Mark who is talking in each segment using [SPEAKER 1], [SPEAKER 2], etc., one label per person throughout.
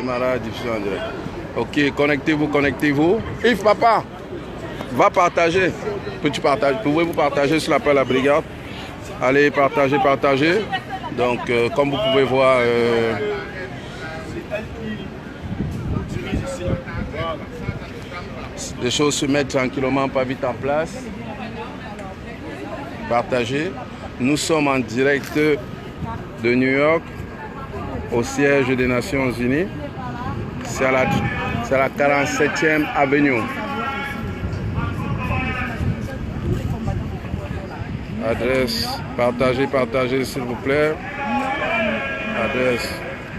[SPEAKER 1] Démarrage, diffusion en direct. Ok, connectez-vous, connectez-vous. Yves, papa, va partager. Pouvez-vous partager sur l'appel à la brigade? Allez, partagez, partagez. Donc, comme vous pouvez voir, les choses se mettent tranquillement, pas vite en place. Partagez. Nous sommes en direct de New York, au siège des Nations Unies. C'est à la 47e avenue. Adresse, partagez, partagez s'il vous plaît. Adresse.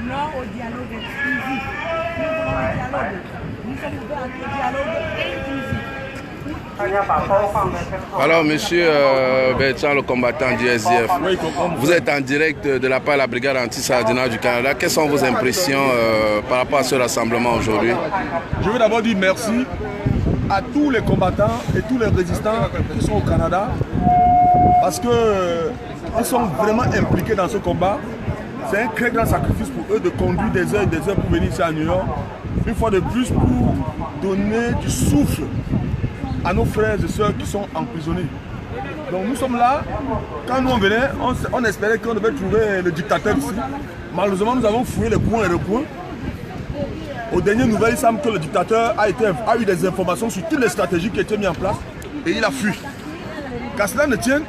[SPEAKER 2] Non au dialogue exclusif. Nous voulons un dialogue. Nous sommes ouverts à un dialogue inclusif.
[SPEAKER 1] Alors, monsieur Bertrand, le combattant du SDF, vous êtes en direct de la part de la brigade anti-Sardinat du Canada. Quelles sont vos impressions par rapport à ce rassemblement aujourd'hui?
[SPEAKER 3] Je veux d'abord dire merci à tous les combattants et tous les résistants qui sont au Canada parce qu'ils sont vraiment impliqués dans ce combat. C'est un très grand sacrifice pour eux de conduire des heures et des heures pour venir ici à New York. Une fois de plus pour donner du souffle à nos frères et sœurs qui sont emprisonnés. Donc nous sommes là, quand nous on venait, on espérait qu'on devait trouver le dictateur ici. Malheureusement, nous avons fouillé les coins et les coins. Aux dernières nouvelles, il semble que le dictateur a eu des informations sur toutes les stratégies qui étaient mises en place et il a fui. Qu'à cela ne tienne,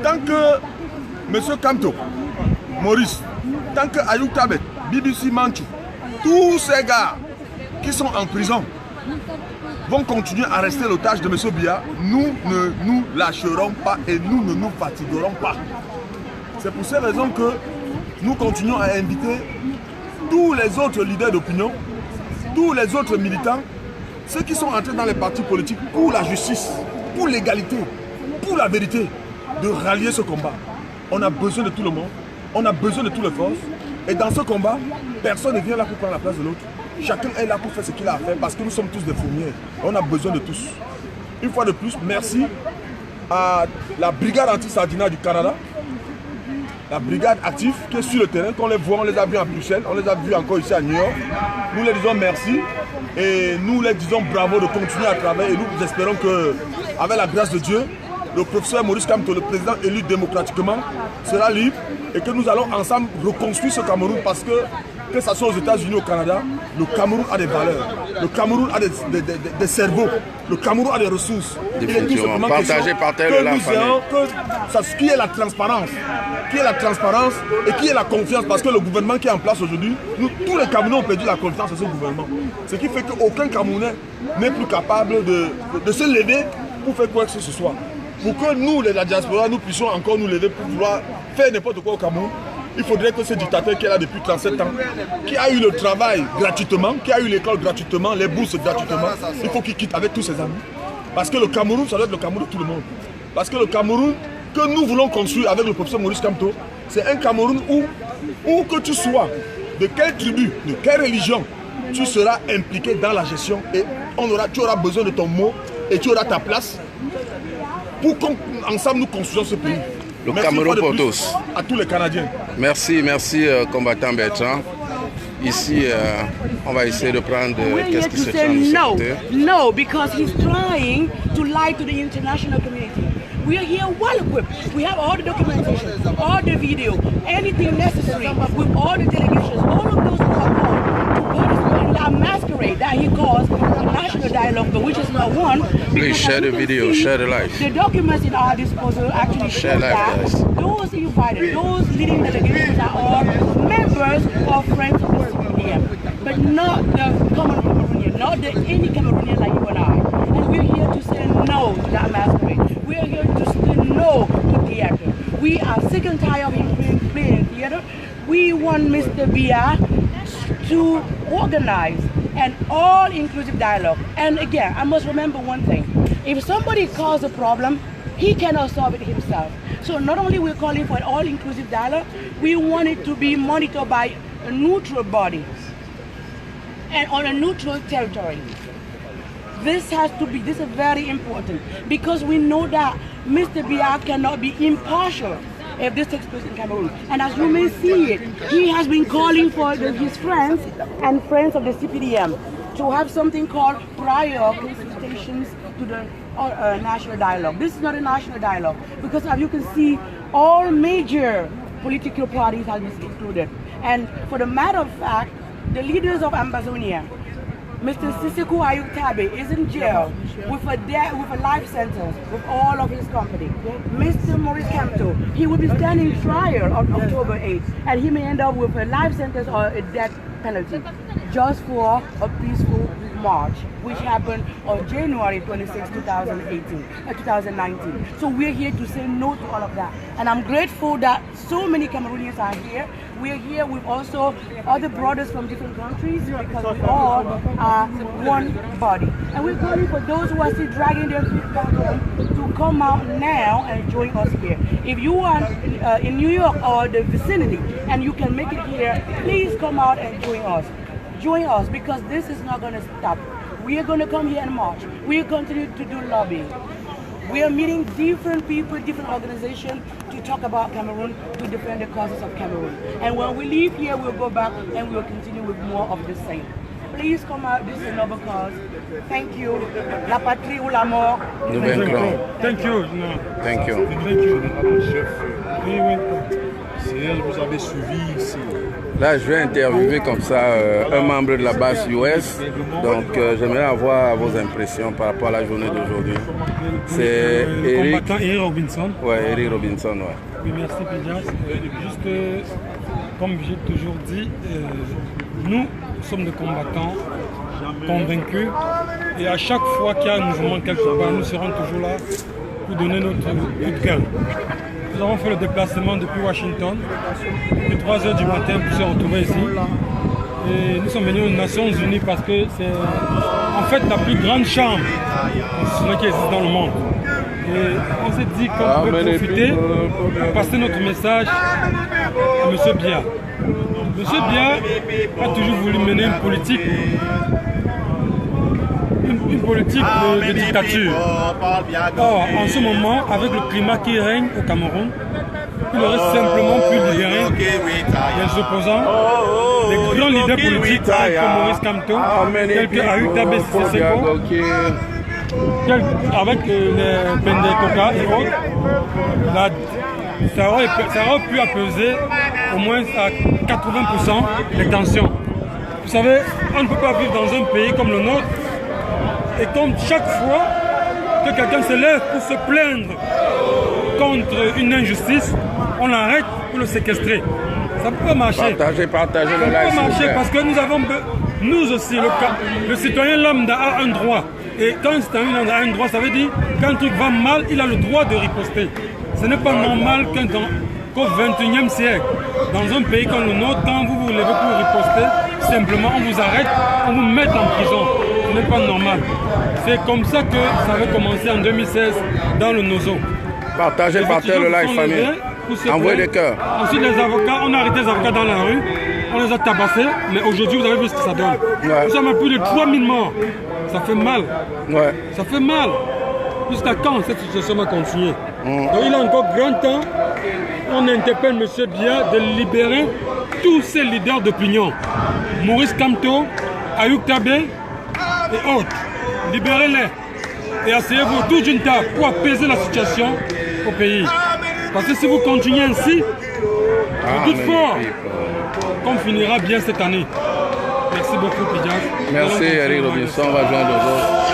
[SPEAKER 3] tant que M. Kamto, Maurice, tant que Ayou Tabet, BBC Manchu, tous ces gars qui sont en prison vont continuer à rester l'otage de M. Biya, nous ne nous lâcherons pas et nous ne nous fatiguerons pas. C'est pour ces raisons que nous continuons à inviter tous les autres leaders d'opinion, tous les autres militants, ceux qui sont entrés dans les partis politiques pour la justice, pour l'égalité, pour la vérité, de rallier ce combat. On a besoin de tout le monde, on a besoin de toutes les forces. Et dans ce combat, personne ne vient là pour prendre la place de l'autre. Chacun est là pour faire ce qu'il a à faire parce que nous sommes tous des fourmières. On a besoin de tous. Une fois de plus, merci à la brigade anti-Sardinat du Canada, la brigade active qui est sur le terrain, qu'on les voit, on les a vus à Bruxelles, on les a vus encore ici à New York. Nous les disons merci et nous les disons bravo de continuer à travailler et nous espérons que, avec la grâce de Dieu, le professeur Maurice Kamto, le président élu démocratiquement, sera libre et que nous allons ensemble reconstruire ce Cameroun parce que ce soit aux États-Unis ou au Canada, le Cameroun a des valeurs, le Cameroun a des cerveaux, le Cameroun a des ressources.
[SPEAKER 1] Définitivement. Partagez la famille.
[SPEAKER 3] Qui est la transparence, et qui est la confiance, parce que le gouvernement qui est en place aujourd'hui, tous les Camerounais ont perdu la confiance à ce gouvernement. Ce qui fait qu'aucun Camerounais n'est plus capable de se lever pour faire quoi que ce soit. Pour que nous, la diaspora, nous puissions encore nous lever pour vouloir faire n'importe quoi au Cameroun, il faudrait que ce dictateur qui est là depuis 37 ans, qui a eu le travail gratuitement, qui a eu l'école gratuitement, les bourses gratuitement, il faut qu'il quitte avec tous ses amis. Parce que le Cameroun, ça doit être le Cameroun de tout le monde. Parce que le Cameroun que nous voulons construire avec le professeur Maurice Kamto, c'est un Cameroun où que tu sois, de quelle tribu, de quelle religion, tu seras impliqué dans la gestion et tu auras besoin de ton mot et tu auras ta place pour qu'ensemble nous construisons ce pays.
[SPEAKER 1] Le Cameroun pour tous.
[SPEAKER 3] À tous les Canadiens.
[SPEAKER 1] Merci, combattant Bertrand. Ici, on va essayer de prendre qu'est-ce qui se trame.
[SPEAKER 2] No, because he's trying to lie to the international community. We are here well equipped. We have all the documentation, all the video, anything necessary with all the delegations, all of those who have gone. That masquerade that he calls a national dialogue, but which is not one.
[SPEAKER 1] Please share the video, share the live.
[SPEAKER 2] The documents in our disposal actually show that those invited, those leading delegations are all members or friends of the CPDM, but not the common Cameroonian, not any Cameroonian like you and I. And we're here to say no to that masquerade. We're here to say no to theater. We are sick and tired of him playing theater. We want Mr. Biya to organize an all-inclusive dialogue. And again, I must remember one thing. If somebody caused a problem, he cannot solve it himself. So not only we're calling for an all-inclusive dialogue, we want it to be monitored by a neutral body and on a neutral territory. This is very important because we know that Mr. Biya cannot be impartial if this takes place in Cameroon. And as you may see it, he has been calling for his friends and friends of the CPDM to have something called prior consultations to the national dialogue. This is not a national dialogue because as you can see, all major political parties have been included. And for the matter of fact, the leaders of Ambazonia, Mr. Sissekou Ayuk Tabe is in jail with a life sentence with all of his company. Mr. Maurice Kamto, he will be standing trial on October 8th, and he may end up with a life sentence or a death penalty just for a peaceful march, which happened on January 26, 2019. So we're here to say no to all of that. And I'm grateful that so many Cameroonians are here. We're here with also other brothers from different countries because we all are one body. And we're calling for those who are still dragging their feet back home to come out now and join us here. If you are in New York or the vicinity and you can make it here, please come out and join us. Join us because this is not going to stop. We are going to come here and march. We will continue to do lobbying. We are meeting different people, different organizations to talk about Cameroon, to defend the causes of Cameroon. And when we leave here, we'll go back and we'll continue with more of the same. Please come out, this is a noble cause. Thank you. La patrie ou la mort.
[SPEAKER 1] Nous vaincrons.
[SPEAKER 4] Thank you.
[SPEAKER 1] Thank you.
[SPEAKER 4] Thank you. Chef, vous avez suivi ici.
[SPEAKER 1] Là, je vais interviewer comme ça un membre de la base US. Donc, j'aimerais avoir vos impressions par rapport à la journée d'aujourd'hui. C'est Eric
[SPEAKER 4] Robinson.
[SPEAKER 1] Ouais, Eric Robinson, ouais.
[SPEAKER 4] Oui, merci Pédias. Juste, comme j'ai toujours dit, nous sommes des combattants convaincus. Et à chaque fois qu'il y a un mouvement quelque part, nous serons toujours là pour donner notre coup de cœur. Nous avons fait le déplacement depuis Washington, depuis 3 h du matin pour se retrouver ici. Et nous sommes venus aux Nations Unies parce que c'est en fait la plus grande chambre qui existe dans le monde. Et on s'est dit qu'on pouvait profiter pour passer notre message à M. Biya. M. Biya a toujours voulu mener une politique de dictature. Or, en ce moment, avec le climat qui règne au Cameroun, il aurait simplement pu libérer les opposants, les grands leaders politiques tels que Maurice Kamto, tels que Ayuk Tabe Sissekou, avec les Pendekoka et autres. Ça aurait pu apaiser au moins à 80% les tensions. Vous savez, on ne peut pas vivre dans un pays comme le nôtre et comme chaque fois que quelqu'un se lève pour se plaindre contre une injustice, on l'arrête pour le séquestrer. Ça ne peut pas marcher.
[SPEAKER 1] Partagez le live.
[SPEAKER 4] Ça ne peut pas marcher parce que nous aussi, le citoyen lambda a un droit. Et quand un citoyen lambda a un droit, ça veut dire quand un truc va mal, il a le droit de riposter. Ce n'est pas normal qu'au XXIe siècle, dans un pays comme le nôtre, quand vous vous levez pour riposter, simplement on vous arrête, on vous met en prison. Ce n'est pas normal. C'est comme ça que ça avait commencé en 2016 dans le Nozo.
[SPEAKER 1] Partagez le live, famille. Envoyez des cœurs.
[SPEAKER 4] Ensuite, les avocats, on a arrêté les avocats dans la rue, on les a tabassés, mais aujourd'hui, vous avez vu ce que ça donne.
[SPEAKER 1] Ouais.
[SPEAKER 4] Nous sommes à plus de 3000 morts. Ça fait mal.
[SPEAKER 1] Ouais.
[SPEAKER 4] Ça fait mal. Jusqu'à quand cette situation va continuer? Donc, il a encore grand temps. On interpelle M. Biya de libérer tous ces leaders d'opinion. Maurice Kamto, Ayuk Tabe et autres. Libérez-les. Et asseyez-vous autour d'une table pour apaiser la situation au pays. Parce que si vous continuez ainsi, je doute fort qu'on finira bien cette année. Merci beaucoup, Pédias.
[SPEAKER 1] Merci, Eric Robinson. On va joindre les autres.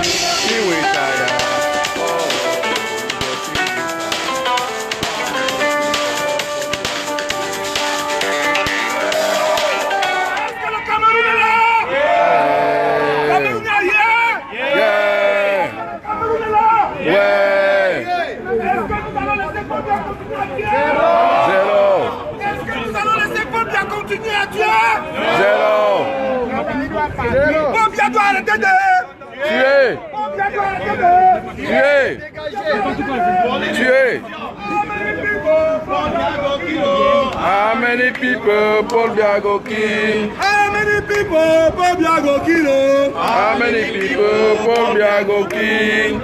[SPEAKER 3] Biya doit arrêter de
[SPEAKER 1] tuer. How many people Paul Biya go kill?
[SPEAKER 3] How many people Paul Biya go kill?
[SPEAKER 1] How many people Paul Biya go kill?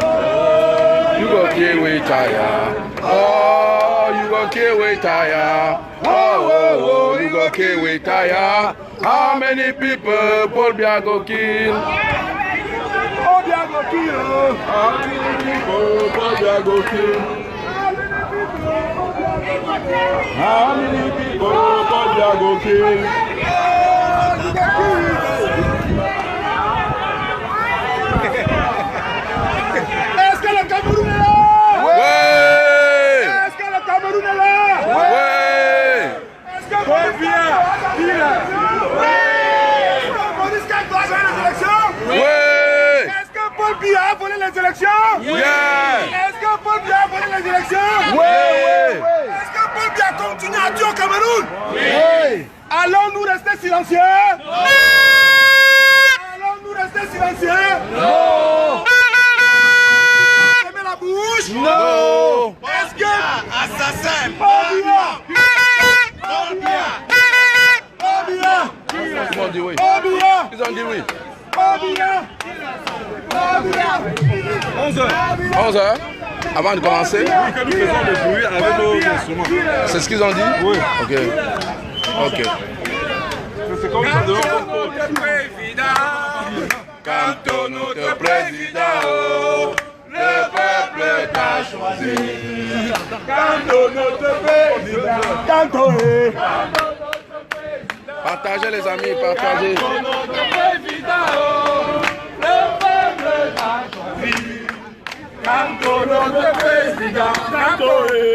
[SPEAKER 1] You go kill with Chaya. Oh, you go gon' kill we tire. Oh, oh, oh, you gon' kill we tire. How many people Paul Biya go kill?
[SPEAKER 3] Paul Biya go kill.
[SPEAKER 1] How many people Paul Biya go kill?
[SPEAKER 3] How many people Paul Biya go kill? Est-ce que le Cameroun est là?
[SPEAKER 1] Ouais!
[SPEAKER 3] Est-ce que le Cameroun est là?
[SPEAKER 1] Ouais!
[SPEAKER 3] Est-ce que Paul Biya est là? Est-ce que Maurice Kamto a gagné les élections?
[SPEAKER 1] Ouais!
[SPEAKER 3] Est-ce que Paul Biya a volé les élections?
[SPEAKER 1] Yeah!
[SPEAKER 3] Est-ce que Paul Biya a volé les élections?
[SPEAKER 1] Ouais!
[SPEAKER 3] Est-ce que Paul Biya continue à tuer au Cameroun? Oui! Allons-nous rester silencieux? Non! Allons-nous rester silencieux? Non! Fermez la bouche?
[SPEAKER 1] Non!
[SPEAKER 3] Est-ce que... Assassin! Paul Biya! Paul Biya! Paul Biya!
[SPEAKER 1] Ils ont dit oui.
[SPEAKER 3] Paul Biya!
[SPEAKER 1] Ils ont dit oui.
[SPEAKER 3] Paul Biya! Paul Biya!
[SPEAKER 1] 11h. 11h. Avant de commencer.
[SPEAKER 3] Oui, que nous faisons le bruit avec nos instruments.
[SPEAKER 1] C'est ce qu'ils ont dit?
[SPEAKER 3] Oui.
[SPEAKER 1] Ok. Ok.
[SPEAKER 3] C'est comme ça dehors.
[SPEAKER 1] Kamto, notre président, oh, le peuple t'a choisi.
[SPEAKER 3] Kamto, notre président. Kamto,
[SPEAKER 1] Partagez les amis, partagez.
[SPEAKER 3] notre président, oh, le peuple t'a choisi. Kamto, notre président. Kamto,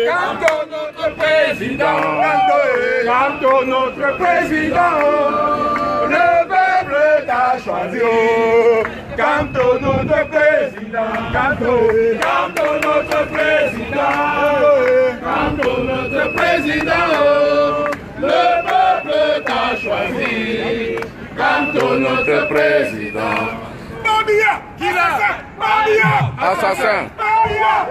[SPEAKER 3] Kamto, notre président. Kamto, notre président, oh, le peuple t'a choisi. Kamto, notre président. Kamto, Kamto, notre président. Kamto, notre président, oh, le peuple t'a choisi. Kamto, notre président. Paul Biya! Paul Biya!
[SPEAKER 1] Assassin!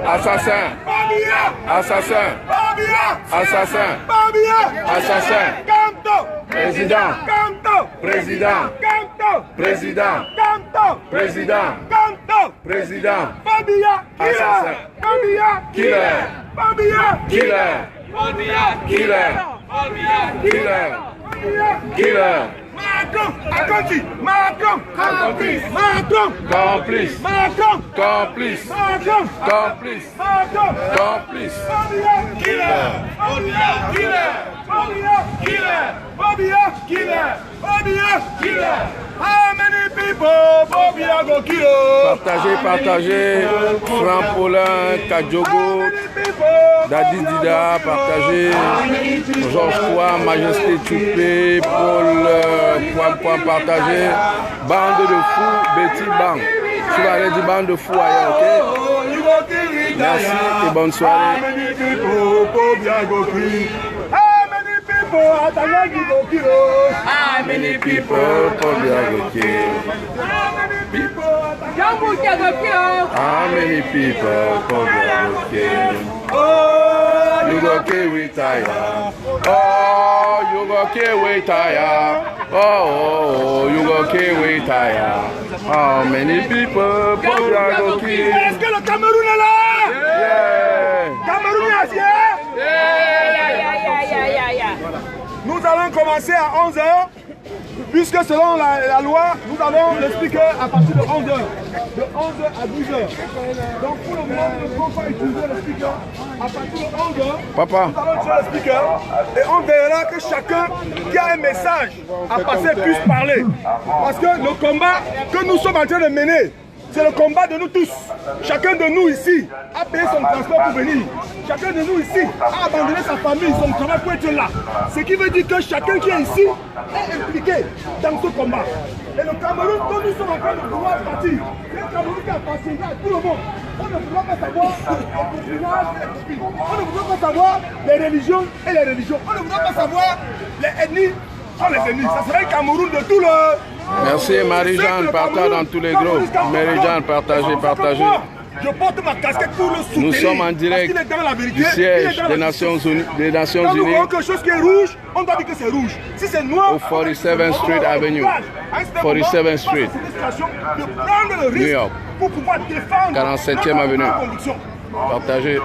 [SPEAKER 1] Assassin!
[SPEAKER 3] Paul Biya!
[SPEAKER 1] Assassin!
[SPEAKER 3] Paul Biya!
[SPEAKER 1] Assassin!
[SPEAKER 3] Paul Biya!
[SPEAKER 1] Assassin!
[SPEAKER 3] Kamto!
[SPEAKER 1] Président!
[SPEAKER 3] Kamto!
[SPEAKER 1] Président!
[SPEAKER 3] Kamto!
[SPEAKER 1] Président!
[SPEAKER 3] Kamto!
[SPEAKER 1] Président!
[SPEAKER 3] Kamto!
[SPEAKER 1] Président!
[SPEAKER 3] Paul Biya!
[SPEAKER 1] Assassin!
[SPEAKER 3] Paul Biya!
[SPEAKER 1] Killer!
[SPEAKER 3] Paul Biya!
[SPEAKER 1] Killer!
[SPEAKER 3] Paul Biya!
[SPEAKER 1] Killer!
[SPEAKER 3] Paul Biya!
[SPEAKER 1] Killer!
[SPEAKER 3] Paul Biya!
[SPEAKER 1] Killer!
[SPEAKER 3] Macron! Akonti! Macron! Complice! Macron!
[SPEAKER 1] Complice!
[SPEAKER 3] Macron!
[SPEAKER 1] Complice!
[SPEAKER 3] Macron!
[SPEAKER 1] Complice!
[SPEAKER 3] Macron!
[SPEAKER 1] Complice!
[SPEAKER 3] Paul Biya! Killer! Paul Biya! Killer! Paul Biya! Killer! Paul Biya! Killer! Paul Biya! Killer! How many people Paul Biya go kill?
[SPEAKER 1] Partagez, partagez. Franck Paulin, Kadjogo, Dadis Dida, partagez. Georges Kwa, Majesté Toupé, Paul Point, partagez. Bande de fous, Betty Bang. Tu vas aller dire bande de fous ailleurs, ok? Merci et bonne soirée.
[SPEAKER 3] How many people Paul Biya go kill? How many people Atanagi go kill?
[SPEAKER 1] How many people Paul Biya go kill?
[SPEAKER 3] How many people
[SPEAKER 1] How many people Paul Biya go kill? You go kill with tire. Oh, you go kill with tire. Oh, you go kill with tire. How many people Paul Biya go kill?
[SPEAKER 3] Est-ce que le Cameroun est là?
[SPEAKER 1] Yeah.
[SPEAKER 3] Cameroun est assis? Nous allons commencer à 11h, puisque selon la loi, nous avons le speaker à partir de 11h. De 11h à 12h. Donc pour le moment, nous ne pouvons pas utiliser le speaker. À partir de 11h,
[SPEAKER 1] Papa.
[SPEAKER 3] nous allons utiliser le speaker et on verra que chacun qui a un message à passer puisse parler. Parce que le combat que nous sommes en train de mener, c'est le combat de nous tous. Chacun de nous ici a payé son transport pour venir. Chacun de nous ici a abandonné sa famille, son travail pour être là. Ce qui veut dire que chacun qui est ici est impliqué dans ce combat. Et le Cameroun dont nous sommes en train de vouloir partir, c'est un Cameroun qui appartiendra à tout le monde. On ne voudra pas savoir les conflits et les conflits. On ne voudra pas savoir les religions et les religions. On ne voudra pas savoir les ethnies sont les ennemis. Ça serait un Cameroun de tout le...
[SPEAKER 1] Merci Marie-Jeanne, partage dans tous les groupes. Marie-Jeanne, partagez, partagez.
[SPEAKER 3] Je porte ma casquette pour le soutenir.
[SPEAKER 1] Nous sommes en direct
[SPEAKER 3] parce qu'il est dans la vérité,
[SPEAKER 1] du siège
[SPEAKER 3] il est dans
[SPEAKER 1] des
[SPEAKER 3] la
[SPEAKER 1] Nations Unies.
[SPEAKER 3] Quand nous voyons quelque chose qui est rouge, on doit dire que c'est rouge. Si c'est noir,
[SPEAKER 1] Au 47th Street Avenue. 47th Street.
[SPEAKER 3] De prendre le
[SPEAKER 1] New York.
[SPEAKER 3] risque pour pouvoir défendre
[SPEAKER 1] 47e
[SPEAKER 3] notre
[SPEAKER 1] Avenue.
[SPEAKER 3] conviction.
[SPEAKER 1] Partagez.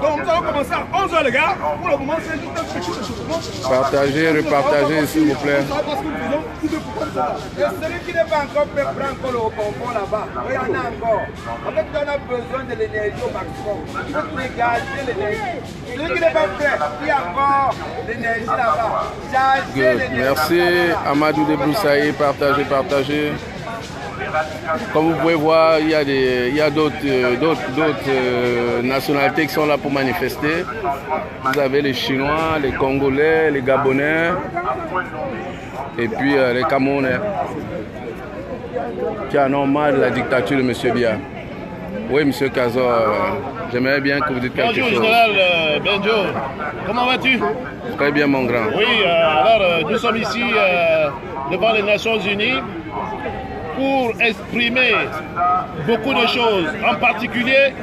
[SPEAKER 3] Donc nous allons commencer à 11h les gars. Pour le moment, c'est juste un petit échauffement.
[SPEAKER 1] Partagez, repartagez s'il vous plaît.
[SPEAKER 3] Parce que nous faisons tout de pourquoi ça.
[SPEAKER 5] Celui qui n'est pas encore prêt prend encore le confort là-bas. Il y en a encore. En fait, on a besoin de l'énergie au maximum. Il faut dégager l'énergie. Celui qui n'est pas prêt, il y a encore l'énergie là-bas. Chargez
[SPEAKER 1] Good.
[SPEAKER 5] l'énergie.
[SPEAKER 1] Merci Amadou de Broussaï, partagez, partagez. Comme vous pouvez voir, il y a d'autres nationalités qui sont là pour manifester. Vous avez les Chinois, les Congolais, les Gabonais et puis les Camerounais qui en ont marre de la dictature de M. Biya. Oui, M. Kazor, j'aimerais bien que vous dites quelque
[SPEAKER 6] Bonjour,
[SPEAKER 1] chose.
[SPEAKER 6] général Benjo. Comment vas-tu?
[SPEAKER 1] Très bien, mon grand.
[SPEAKER 6] Oui, alors nous sommes ici devant les Nations Unies pour exprimer beaucoup de choses. En particulier,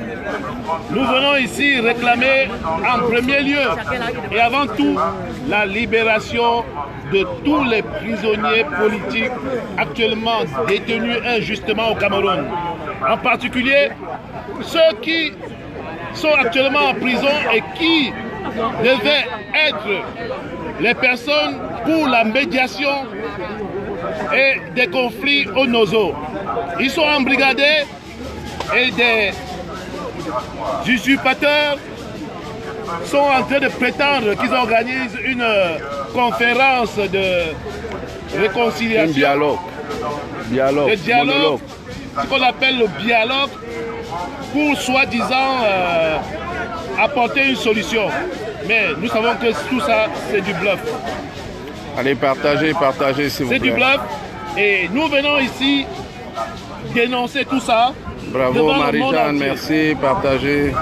[SPEAKER 6] nous venons ici réclamer en premier lieu et avant tout la libération de tous les prisonniers politiques actuellement détenus injustement au Cameroun. En particulier, ceux qui sont actuellement en prison et qui devaient être les personnes pour la médiation et des conflits au Nozo. Ils sont embrigadés et des usurpateurs sont en train de prétendre qu'ils organisent une conférence de réconciliation.
[SPEAKER 1] Un dialogue.
[SPEAKER 6] Le dialogue,
[SPEAKER 1] Monologue.
[SPEAKER 6] ce qu'on appelle le dialogue, pour soi-disant apporter une solution. Mais nous savons que tout ça, c'est du bluff.
[SPEAKER 1] Allez, partagez, partagez s'il vous plaît.
[SPEAKER 6] C'est du bluff. Et nous venons ici dénoncer tout ça.
[SPEAKER 1] Bravo
[SPEAKER 6] devant le monde
[SPEAKER 1] Marie-Jeanne,
[SPEAKER 6] entier.
[SPEAKER 1] merci, partagez.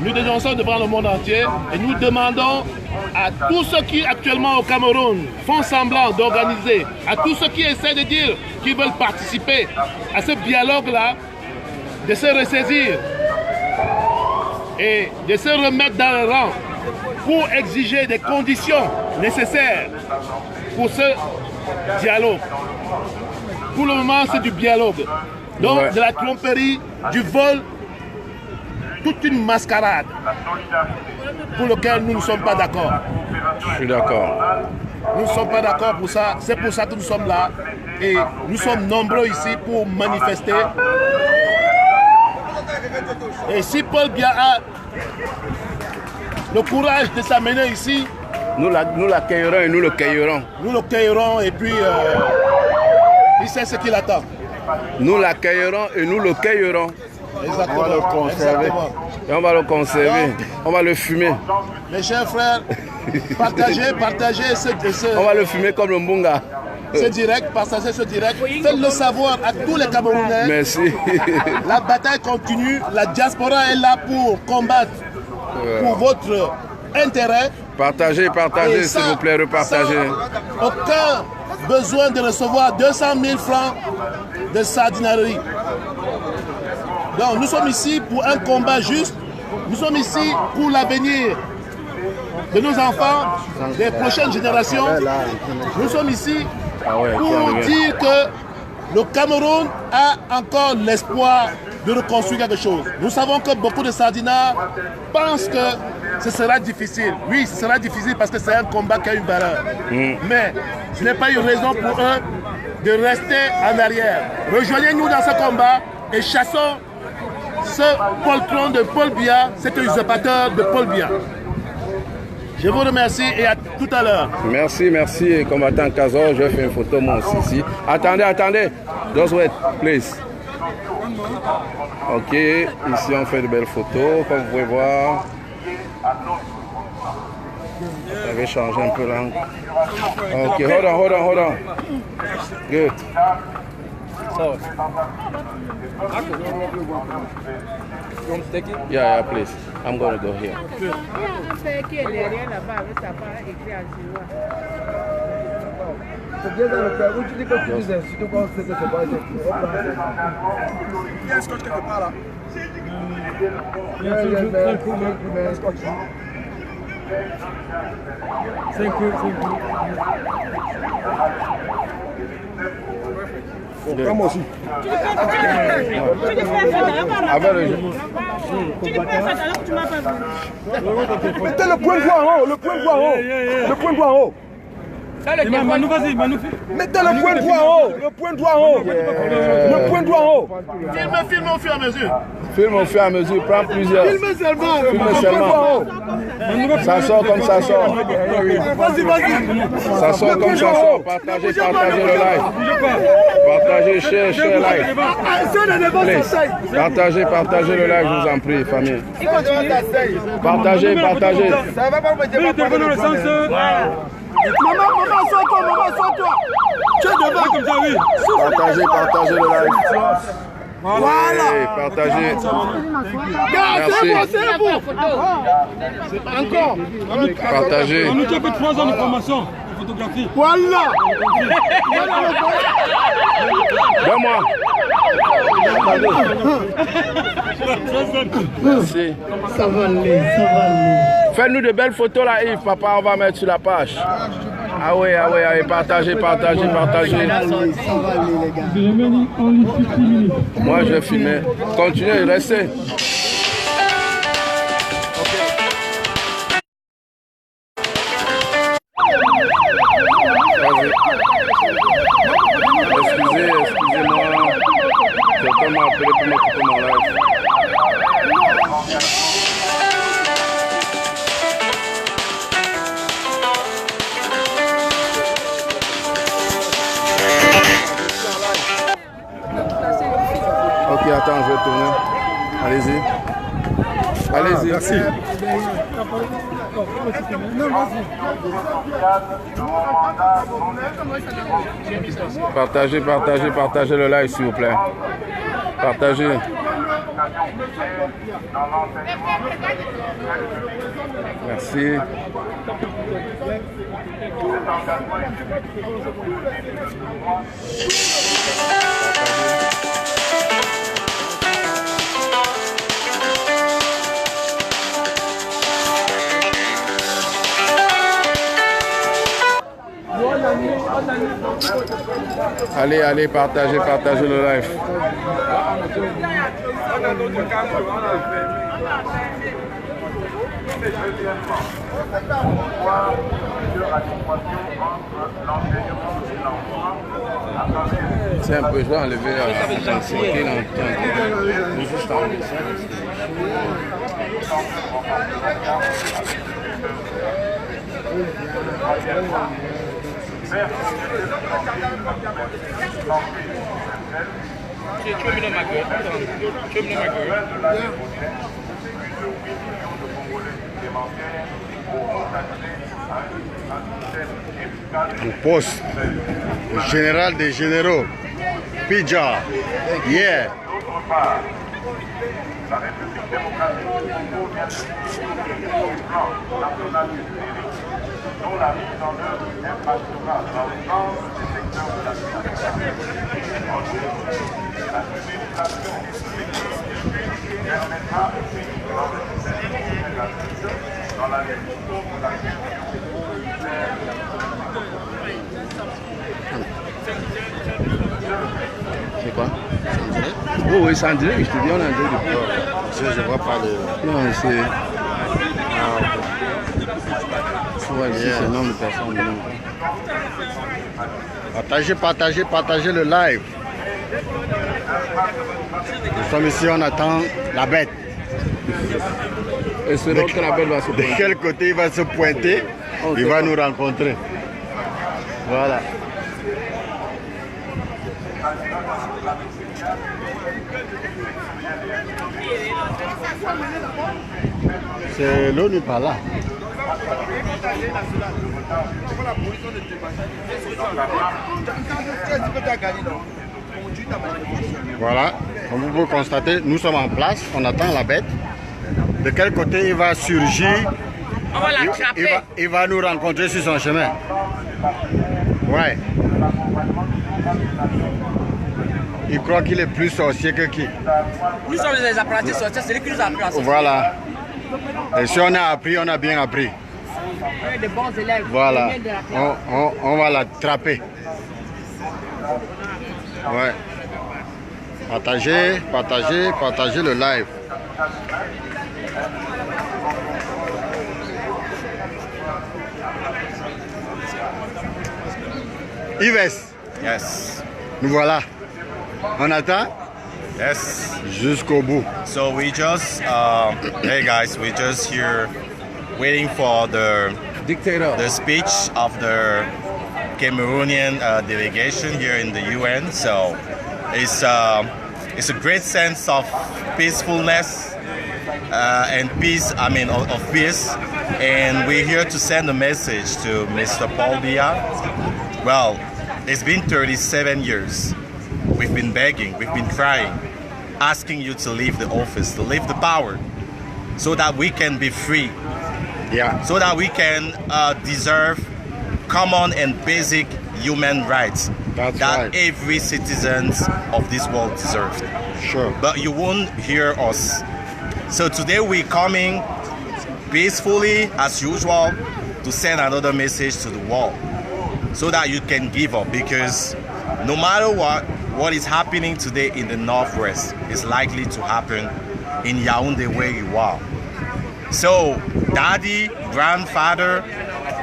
[SPEAKER 6] Nous dénonçons devant le monde entier et nous demandons à tous ceux qui actuellement au Cameroun font semblant d'organiser, à tous ceux qui essaient de dire qu'ils veulent participer à ce dialogue-là, de se ressaisir et de se remettre dans le rang pour exiger des conditions nécessaires pour ce dialogue. Pour le moment, c'est du dialogue. Donc,
[SPEAKER 1] Ouais.
[SPEAKER 6] de la tromperie, du vol, toute une mascarade pour laquelle nous ne sommes pas d'accord.
[SPEAKER 1] Je suis d'accord.
[SPEAKER 6] Nous ne sommes pas d'accord pour ça. C'est pour ça que nous sommes là. Et nous sommes nombreux ici pour manifester. Et si Paul Biya a le courage de s'amener ici,
[SPEAKER 1] Nous l'accueillerons et nous le cueillerons.
[SPEAKER 6] nous le cueillerons et puis il sait ce qu'il attend.
[SPEAKER 1] Nous l'accueillerons et nous le cueillerons.
[SPEAKER 6] Exactement.
[SPEAKER 1] On va le conserver.
[SPEAKER 6] Exactement.
[SPEAKER 1] Et on va le conserver. On va le fumer.
[SPEAKER 6] Mes chers frères, partagez
[SPEAKER 1] On va le fumer comme le mbunga.
[SPEAKER 6] ce direct, partagez ce direct. Faites-le savoir à tous les Camerounais.
[SPEAKER 1] Merci.
[SPEAKER 6] La bataille continue. La diaspora est là pour combattre pour votre intérêt.
[SPEAKER 1] Partagez, partagez,
[SPEAKER 6] Et
[SPEAKER 1] s'il vous plaît, repartagez.
[SPEAKER 6] sans aucun besoin de recevoir 200 000 francs de sardinerie. Donc nous sommes ici pour un combat juste. Nous sommes ici pour l'avenir de nos enfants, des prochaines générations. Nous sommes ici pour dire que le Cameroun a encore l'espoir de reconstruire quelque chose. Nous savons que beaucoup de sardinards pensent que ce sera difficile. Oui, ce sera difficile parce que c'est un combat qui a une valeur. Mais ce n'est pas une raison pour eux de rester en arrière. Rejoignez-nous dans ce combat et chassons ce poltron de Paul Biya, cet usurpateur de Paul Biya. Je vous remercie et à tout à l'heure.
[SPEAKER 1] Merci, merci, combattant Kazor. Je vais faire une photo moi aussi ici. Attendez, attendez. Just wait, please. Ok, ici on fait de belles photos, comme vous pouvez voir. Je vais changer un peu l'angle. Ok, hold on. Good. Yeah, please. I'm gonna go here.
[SPEAKER 7] Un fait qui est derrière là-bas avec sa part écrit en chinois.
[SPEAKER 5] C'est bien dans le cas où tu dis que tu nous insultes quand c'est que c'est pas
[SPEAKER 3] Il y a un scotch quelque part là.
[SPEAKER 4] Thank you.
[SPEAKER 3] Prends-moi aussi.
[SPEAKER 1] Avec le jeu.
[SPEAKER 3] Mettez le point droit en haut, le point droit en haut. Le point droit en haut.
[SPEAKER 4] Manu, vas-y, Manu.
[SPEAKER 3] Mettez le point droit en haut, le point droit en haut. Le point droit en haut.
[SPEAKER 6] Filme au fur et à mesure.
[SPEAKER 1] Filme au fur et à mesure, prends plusieurs.
[SPEAKER 6] Filme seulement.
[SPEAKER 1] Filme seulement. Ça sort comme ça sort. Ça sort comme ça sort. Partagez le live. Partagez, share live. Partagez le live, je vous en prie, famille. Partagez.
[SPEAKER 5] Ça va pas me dire pas
[SPEAKER 4] le sens.
[SPEAKER 3] Maman, sors-toi, Tu es devant comme ça, oui.
[SPEAKER 1] Partagez le live.
[SPEAKER 3] Voilà.
[SPEAKER 1] Partagez.
[SPEAKER 3] C'est bon. Encore.
[SPEAKER 1] Partagez.
[SPEAKER 4] On nous dit que 3 ans de formation en photographie.
[SPEAKER 3] Voilà.
[SPEAKER 1] Donne-moi. Merci.
[SPEAKER 3] Ça va aller.
[SPEAKER 1] Faites-nous de belles photos là, Yves. Papa, on va mettre sur la page. Ah oui, partagez.
[SPEAKER 3] Ça va aller, les gars.
[SPEAKER 1] Moi, je vais filmer. Continuez, restez. Excusez-moi. Quelqu'un m'a appelé pour m'occuper mon live. Ok, attends, je vais tourner. Allez-y. Allez-y.
[SPEAKER 3] Merci.
[SPEAKER 1] Partagez le live, s'il vous plaît. Partagez. Merci. Allez, partagez le live. C'est un peu, je dois enlever
[SPEAKER 8] Au poste, le général des généraux, Pidja, yeah.
[SPEAKER 9] La République démocratique du Congo vient de signer son plan national de numérique, dont la mise en œuvre internationale dans l'ensemble des secteurs de la vie nationale. En outre, la numérisation des technologies permettra au pays dans le système de dans la lutte contre la corruption.
[SPEAKER 1] C'est quoi? Oh oui, c'est en direct, je te dis, on est en direct.
[SPEAKER 8] Je vois pas le...
[SPEAKER 1] Non, c'est...
[SPEAKER 8] Ah,
[SPEAKER 1] Ouais, ici, c'est le nombre de personnes.
[SPEAKER 8] Partagez le live. Nous sommes ici, on attend la bête.
[SPEAKER 1] Et c'est donc que la bête va se pointer.
[SPEAKER 8] De quel côté il va se pointer? Il va nous rencontrer. Voilà. C'est l'ONU par là. Voilà, comme vous pouvez constater, nous sommes en place, on attend la bête. De quel côté il va surgir?
[SPEAKER 7] On va l'attraper.
[SPEAKER 8] Il va nous rencontrer sur son chemin. Ouais. Il croit qu'il est plus sorcier que qui?
[SPEAKER 7] Nous sommes les apprentis sorciers, c'est lui qui nous a appris à sortir.
[SPEAKER 8] Voilà. Et si on a appris, on a bien appris.
[SPEAKER 7] On est de bons élèves.
[SPEAKER 8] Voilà. On va l'attraper. Ouais. Partagez, partagez, partagez le live. Yves.
[SPEAKER 10] Yes.
[SPEAKER 8] Nous voilà. On attend.
[SPEAKER 10] Yes.
[SPEAKER 8] Jusqu'au bout.
[SPEAKER 10] So we just, hey guys, we just here waiting for the speech of the Cameroonian delegation here in the UN. So it's a great sense of peacefulness and peace. I mean, of peace. And we're here to send a message to Mr. Paul Biya. Well, it's been 37 years. We've been begging, we've been crying, asking you to leave the office, to leave the power, so that we can be free.
[SPEAKER 8] Yeah.
[SPEAKER 10] So that we can deserve common and basic human rights that
[SPEAKER 8] right.
[SPEAKER 10] every citizen of this world deserves.
[SPEAKER 8] Sure.
[SPEAKER 10] But you won't hear us. So today we're coming peacefully, as usual, to send another message to the world, so that you can give up, because no matter what is happening today in the Northwest is likely to happen in Yaoundé where you are. So, daddy, grandfather,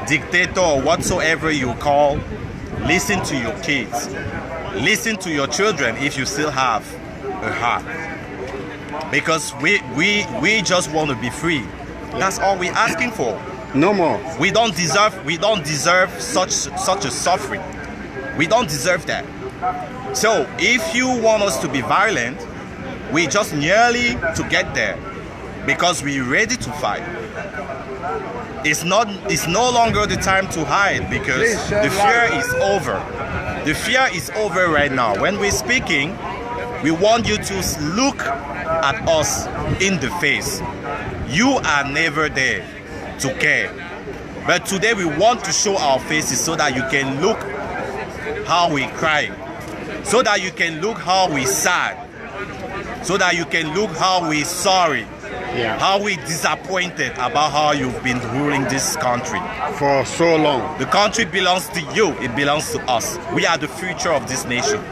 [SPEAKER 10] dictator, or whatsoever you call, listen to your kids. Listen to your children if you still have a heart. Because we just want to be free. That's all we're asking for.
[SPEAKER 8] No more.
[SPEAKER 10] We don't deserve such a suffering. We don't deserve that. So if you want us to be violent, we just nearly to get there, because we're ready to fight. It's no longer the time to hide, because the fear is over. The fear is over right now. When we're speaking, we want you to look at us in the face. You are never there to care. But today we want to show our faces so that you can look how we cry, so that you can look how we sad, so that you can look how we sorry, how we disappointed about how you've been ruling this country
[SPEAKER 8] for so long.
[SPEAKER 10] The country belongs to you, it belongs to us. We are the future of this nation.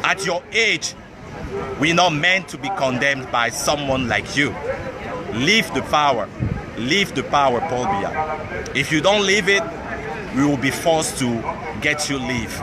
[SPEAKER 10] At your age, we're not meant to be condemned by someone like you. Leave the power. Leave the power, Paul Biya. If you don't leave it, we will be forced to get you leave,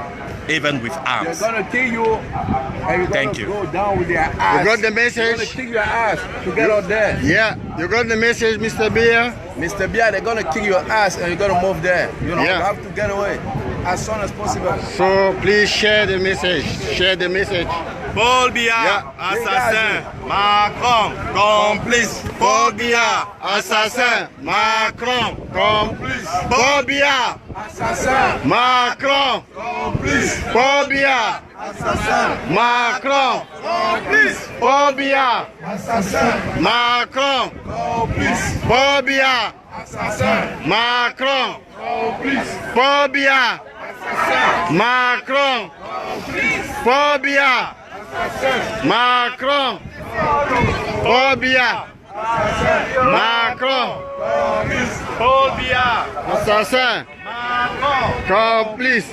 [SPEAKER 10] even with arms.
[SPEAKER 5] They're gonna kill you, and you're
[SPEAKER 10] Thank
[SPEAKER 5] gonna
[SPEAKER 10] you.
[SPEAKER 5] go down with their ass.
[SPEAKER 8] You got the message?
[SPEAKER 5] They're gonna kick your ass to get out there.
[SPEAKER 8] Yeah, you got the message, Mr. Biya?
[SPEAKER 5] Mr. Biya, they're gonna kick your ass and you're gonna move there. You know,
[SPEAKER 8] Yeah.
[SPEAKER 5] you have to get away as soon as possible.
[SPEAKER 8] So please share the message. Share the message.
[SPEAKER 10] Paul Biya, assassin. Macron, complice. Paul Biya,
[SPEAKER 8] Assassin. Macron. Complice. Paul Biya.
[SPEAKER 5] Assassin.
[SPEAKER 8] Macron.
[SPEAKER 5] Complice.
[SPEAKER 8] Paul Biya.
[SPEAKER 5] Assassin.
[SPEAKER 8] Macron.
[SPEAKER 5] Complice.
[SPEAKER 8] Paul Biya.
[SPEAKER 5] Assassin.
[SPEAKER 8] Macron.
[SPEAKER 5] Complice.
[SPEAKER 8] Paul Biya.
[SPEAKER 5] Assassin.
[SPEAKER 8] Macron.
[SPEAKER 5] Complice.
[SPEAKER 8] Paul Biya.
[SPEAKER 5] Assassin.
[SPEAKER 8] Macron.
[SPEAKER 5] Complice.
[SPEAKER 8] Paul Biya. Macron. Paul Biya. Macron.
[SPEAKER 10] Paul Biya,
[SPEAKER 8] Assassin.
[SPEAKER 10] Macron,
[SPEAKER 8] Complice.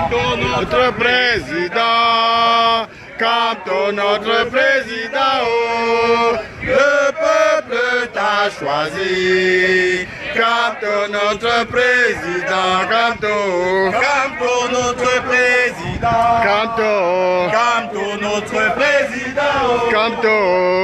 [SPEAKER 8] Notre président. Quand notre président, oh, le peuple t'a choisi. Quand notre président, quand
[SPEAKER 10] notre président,
[SPEAKER 8] quand
[SPEAKER 10] notre président,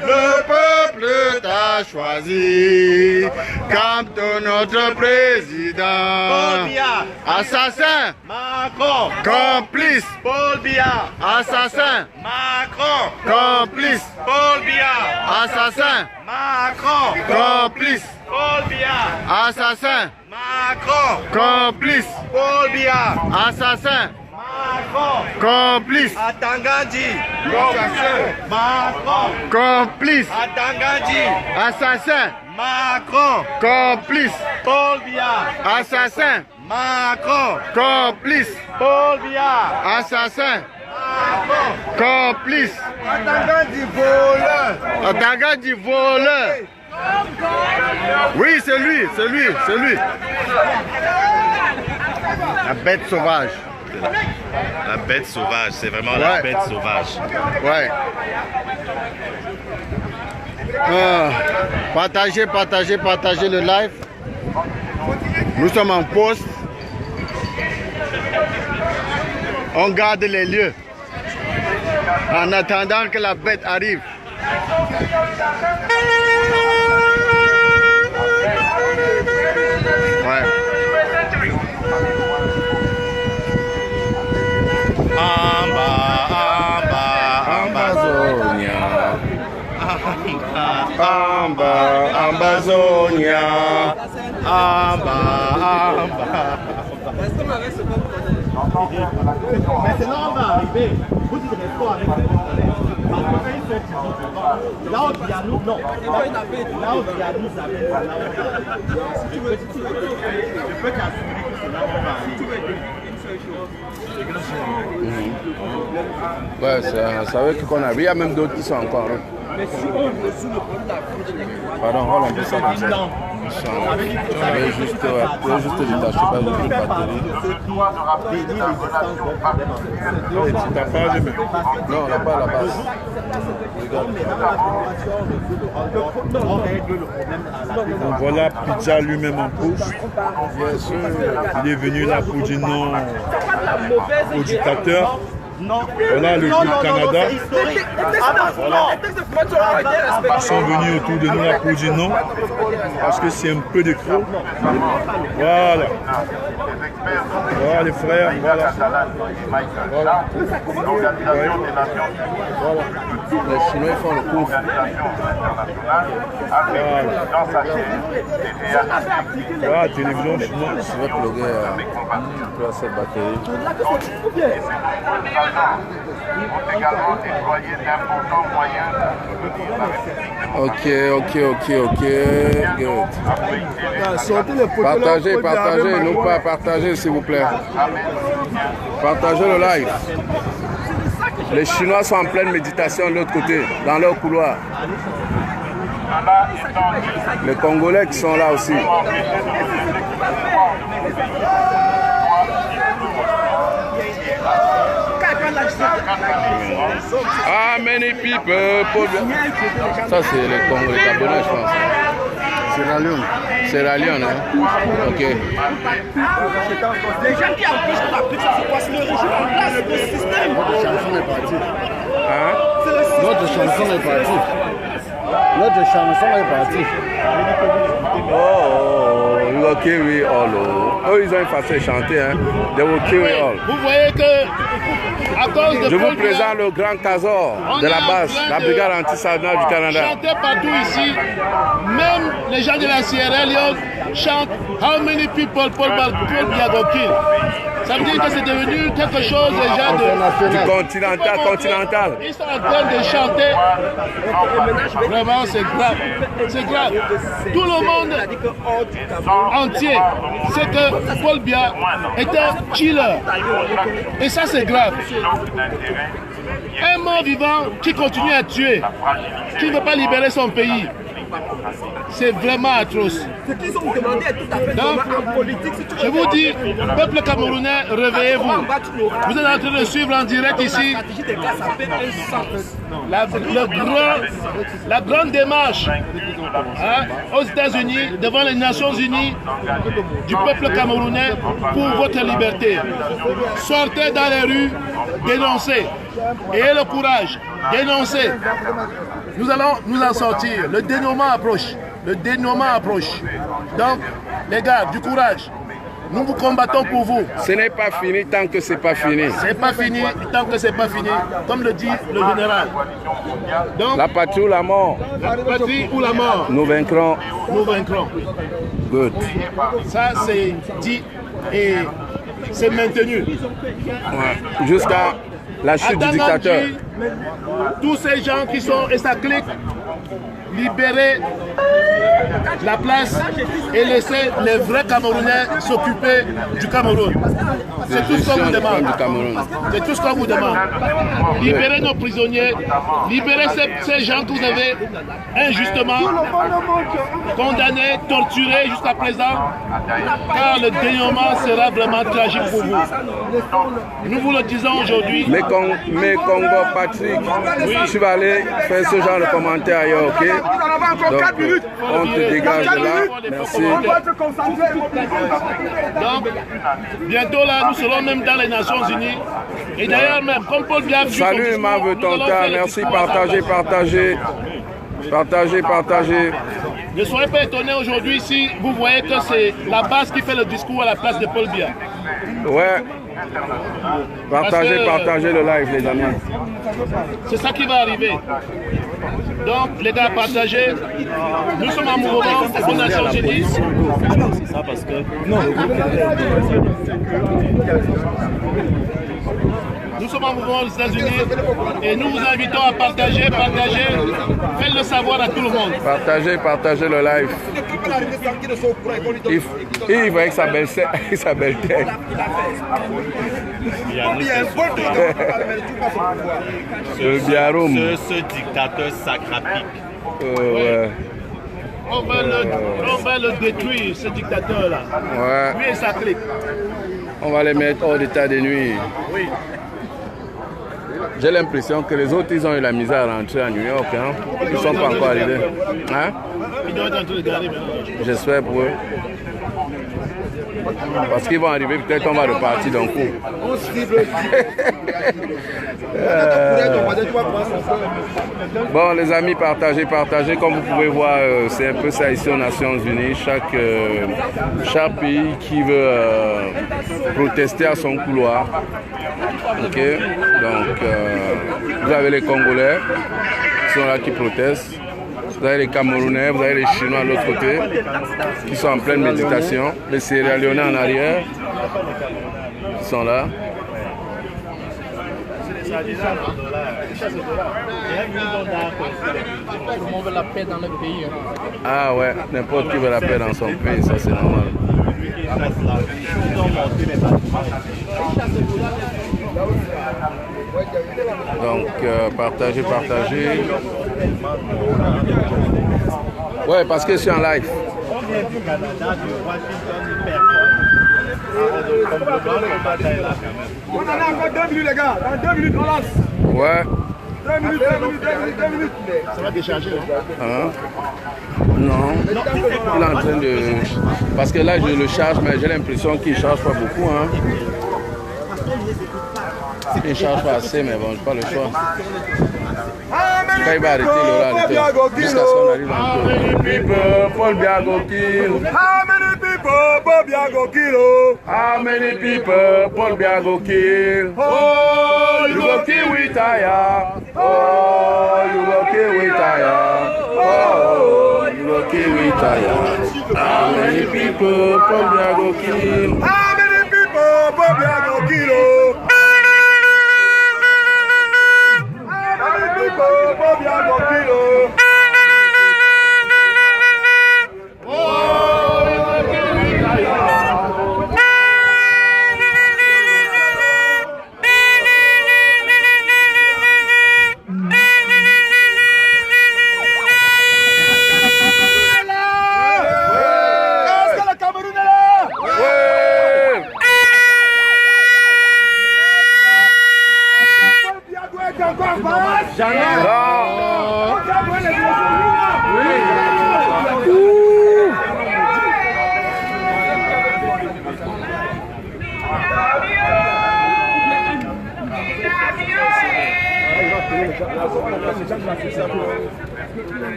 [SPEAKER 8] le peuple t'a choisi. Quand notre président,
[SPEAKER 10] Paul Biya,
[SPEAKER 8] assassin,
[SPEAKER 10] Macron,
[SPEAKER 8] complice,
[SPEAKER 10] Paul Biya,
[SPEAKER 8] assassin,
[SPEAKER 10] Macron,
[SPEAKER 8] complice,
[SPEAKER 10] Paul Biya,
[SPEAKER 8] assassin,
[SPEAKER 10] Macron,
[SPEAKER 8] complice,
[SPEAKER 10] Paul Biya,
[SPEAKER 8] assassin,
[SPEAKER 10] Macron,
[SPEAKER 8] complice,
[SPEAKER 10] Paul Biya,
[SPEAKER 8] assassin,
[SPEAKER 10] Macron,
[SPEAKER 8] complice,
[SPEAKER 10] Atangandji, Macron,
[SPEAKER 8] complice,
[SPEAKER 10] Atangandji,
[SPEAKER 8] assassin,
[SPEAKER 10] Macron,
[SPEAKER 8] complice,
[SPEAKER 10] Paul Biya,
[SPEAKER 8] assassin,
[SPEAKER 10] Macron,
[SPEAKER 8] complice,
[SPEAKER 10] Paul Biya,
[SPEAKER 8] assassin,
[SPEAKER 10] Macron,
[SPEAKER 8] complice,
[SPEAKER 5] Atangandji voleur.
[SPEAKER 8] Atangandji voleur. Oui, c'est lui, c'est lui, c'est lui. La bête sauvage.
[SPEAKER 10] la bête sauvage, c'est vraiment la bête sauvage.
[SPEAKER 8] Ouais. Partagez le live. Nous sommes en poste. On garde les lieux en attendant que la bête arrive. Ouais.
[SPEAKER 1] Ambazonia.
[SPEAKER 6] Maintenant, on va arriver. Vous dites restons avec eux. Là où il y a nous, non. Là où il y a nous, ça va être là où je peux t'assurer que c'est là où on va arriver.
[SPEAKER 1] Ouais, ça veut dire qu'on arrive. Il y a même d'autres qui sont encore. Hein. Pardon, on va ça comme ça. J'avais juste détaché par le jeu de batterie.
[SPEAKER 3] Tu t'as pas allumé.
[SPEAKER 1] Non, on n'a pas la base.
[SPEAKER 3] Donc voilà Pizza lui-même en poste. Il est venu là pour dire non au dictateur. Voilà le groupe Canada. Ils sont venus autour de nous là pour dire non, parce que c'est un peu de trop. Voilà. Voilà les frères, voilà. Voilà.
[SPEAKER 1] Les Chinois font le coup.
[SPEAKER 3] Voilà, télévision chinoise.
[SPEAKER 1] Je vais plugger cette batterie.
[SPEAKER 9] également déployer d'importants moyens pour soutenir la
[SPEAKER 1] Good.
[SPEAKER 9] République.
[SPEAKER 1] Partagez, s'il vous plaît. Partagez le live. Les Chinois sont en pleine méditation de l'autre côté, dans leur couloir. Les Congolais qui sont là aussi. Ah, many people. Ça, c'est les Congolais, les Gabonais, je pense. Sierra Leone, hein? Ok.
[SPEAKER 2] Les gens qui empêchent l'Afrique, c'est quoi? C'est le régime en place, le système.
[SPEAKER 8] Notre chanson est partie.
[SPEAKER 1] Hein?
[SPEAKER 8] Notre chanson est partie. Notre chanson est partie.
[SPEAKER 1] Oh, you will kill we all. Oh, ils ont une façon de chanter, hein? They will kill we all.
[SPEAKER 6] Vous voyez que, à cause de
[SPEAKER 1] Je vous présente le grand Casor de la base, la brigade anti-sardinale du Canada.
[SPEAKER 6] Chanter partout ici, même les gens de la Sierra Leone chantent How many people Paul Biya go kill. Ça veut dire que c'est devenu quelque chose déjà de
[SPEAKER 1] continental.
[SPEAKER 6] Ils sont en train de chanter. Vraiment, c'est grave. C'est grave. Tout le monde entier sait que Paul Biya est un killer. Et ça, c'est grave. Un mort vivant qui continue à tuer, qui ne veut pas libérer son pays. C'est vraiment atroce.
[SPEAKER 2] Ce qu'ils ont demandé est tout à fait
[SPEAKER 6] Donc,
[SPEAKER 2] en politique.
[SPEAKER 6] je vous dis, peuple camerounais, réveillez-vous. Vous êtes en train de suivre en direct ici la grande démarche aux États-Unis, devant les Nations Unies, du peuple camerounais pour votre liberté. Sortez dans les rues, dénoncez. Ayez le courage, dénoncez. Nous allons nous en sortir. Le dénouement approche. Le dénouement approche. Donc, les gars, du courage. Nous vous combattons pour vous.
[SPEAKER 1] Ce n'est pas fini tant que c'est pas fini.
[SPEAKER 6] C'est pas fini tant que c'est pas fini, comme le dit le général. Donc,
[SPEAKER 1] la patrie ou la mort.
[SPEAKER 6] La patrie ou la mort.
[SPEAKER 1] Nous vaincrons.
[SPEAKER 6] Nous vaincrons.
[SPEAKER 1] Good.
[SPEAKER 6] Ça, c'est dit et c'est maintenu.
[SPEAKER 1] Ouais. Jusqu'à la chute du dictateur.
[SPEAKER 6] Tous ces gens qui sont, et ça clique, libérer la place et laisser les vrais Camerounais s'occuper du Cameroun. C'est tout ce qu'on vous demande. C'est tout ce qu'on vous demande. Libérez nos prisonniers, libérez ces gens que vous avez injustement condamnés, torturés jusqu'à présent, car le dénouement sera vraiment tragique pour vous. Nous vous le disons aujourd'hui.
[SPEAKER 1] Mais Congo, Patrick, oui. Tu vas aller faire ce genre de commentaires ailleurs, ok? Donc, on te dégage de là. Merci.
[SPEAKER 6] Donc, bientôt là, nous serons même dans les Nations Unies. Et d'ailleurs même, comme Paul Biya...
[SPEAKER 1] Salut Marve Tonta, merci, partagez, partagez. Partagez, partagez.
[SPEAKER 6] Ne soyez pas étonnés aujourd'hui si vous voyez que c'est la base qui fait le discours à la place de Paul Biya.
[SPEAKER 1] Ouais. Partagez, partagez le live, les amis.
[SPEAKER 6] C'est ça qui va arriver. Donc, les gars, partagez. Nous sommes en mouvement aux Nations Unies.
[SPEAKER 11] C'est ça parce que... Non.
[SPEAKER 6] Nous sommes en mouvement aux États-Unis et nous vous invitons à partager, faites le savoir à tout le monde.
[SPEAKER 1] Partagez, partagez le live. Il voyait que sa belle tête.
[SPEAKER 11] Ce dictateur sacrapique.
[SPEAKER 1] Ouais.
[SPEAKER 6] On va le détruire, ce dictateur-là.
[SPEAKER 1] Ouais.
[SPEAKER 6] Lui et sa clique.
[SPEAKER 1] On va les mettre hors d'état de nuit.
[SPEAKER 6] Oui.
[SPEAKER 1] J'ai l'impression que les autres, ils ont eu la misère à rentrer à New York. Hein? Ils ne sont pas encore arrivés. Hein?
[SPEAKER 6] Ils doivent être en train de garder maintenant.
[SPEAKER 1] J'espère pour eux. Parce qu'ils vont arriver, peut-être on va repartir d'un coup. Bon les amis, partagez, partagez. Comme vous pouvez voir, c'est un peu ça ici aux Nations Unies. Chaque pays qui veut protester à son couloir. Ok, donc vous avez les Congolais qui sont là, qui protestent. Vous avez les Camerounais, vous avez les Chinois de l'autre côté qui sont en pleine méditation. Les Sierra Leone en arrière qui sont là.
[SPEAKER 7] Tout le monde veut la paix dans le pays.
[SPEAKER 1] Ah ouais, n'importe qui veut la paix dans son pays, ça c'est normal. Donc, partagez, partagez. Ouais, parce que je suis en live.
[SPEAKER 3] On en a encore 2 minutes, les gars. Dans 2 minutes, on lance.
[SPEAKER 1] Ouais.
[SPEAKER 3] 2 minutes.
[SPEAKER 6] Ça va décharger.
[SPEAKER 1] Hein? Non. Il est en train de... Parce que là, je le charge, mais j'ai l'impression qu'il ne charge pas beaucoup. Hein? Il ne charge pas assez, mais bon, je n'ai pas le choix. Quand il va arrêter, il aura arrêté. Jusqu'à ce qu'on arrive en tour. Paul Biya go kill.
[SPEAKER 3] How many people Paul Biya go kill?
[SPEAKER 1] How many people Paul Biya go kill? Oh, you go kill with tire. Oh, you go kill with tire. Oh, you go kill with tire. How many people Paul Biya go kill?
[SPEAKER 3] How many people Paul Biya go kill? How many people Paul Biya go kill?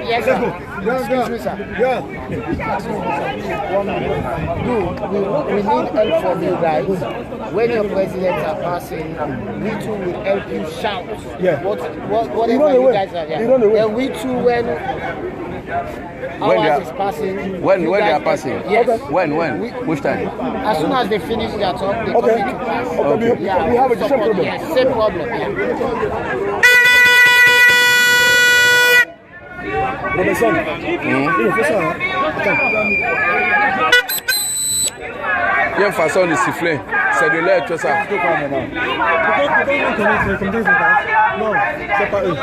[SPEAKER 7] Yes, sir. Excuse me, sir.
[SPEAKER 3] Yeah.
[SPEAKER 7] We need help from you guys. When your presidents are passing, we too will help you shout.
[SPEAKER 3] Yeah.
[SPEAKER 7] Whatever you guys are. Yeah. And we too, when
[SPEAKER 1] When they
[SPEAKER 7] Ours
[SPEAKER 1] are,
[SPEAKER 7] is passing.
[SPEAKER 1] when
[SPEAKER 7] You
[SPEAKER 1] they
[SPEAKER 7] guys
[SPEAKER 1] are passing?
[SPEAKER 7] Yes.
[SPEAKER 1] When? Which time?
[SPEAKER 7] As soon as they finish their talk, they come in to pass.
[SPEAKER 1] Okay.
[SPEAKER 7] Yeah,
[SPEAKER 3] we have a
[SPEAKER 7] support,
[SPEAKER 3] different problem.
[SPEAKER 7] yes, same problem. Yeah.
[SPEAKER 3] Robinson, il fait ça. Hein?
[SPEAKER 1] Il y a une façon de siffler. C'est de l'air, tout ça.
[SPEAKER 3] Non, c'est pas eux.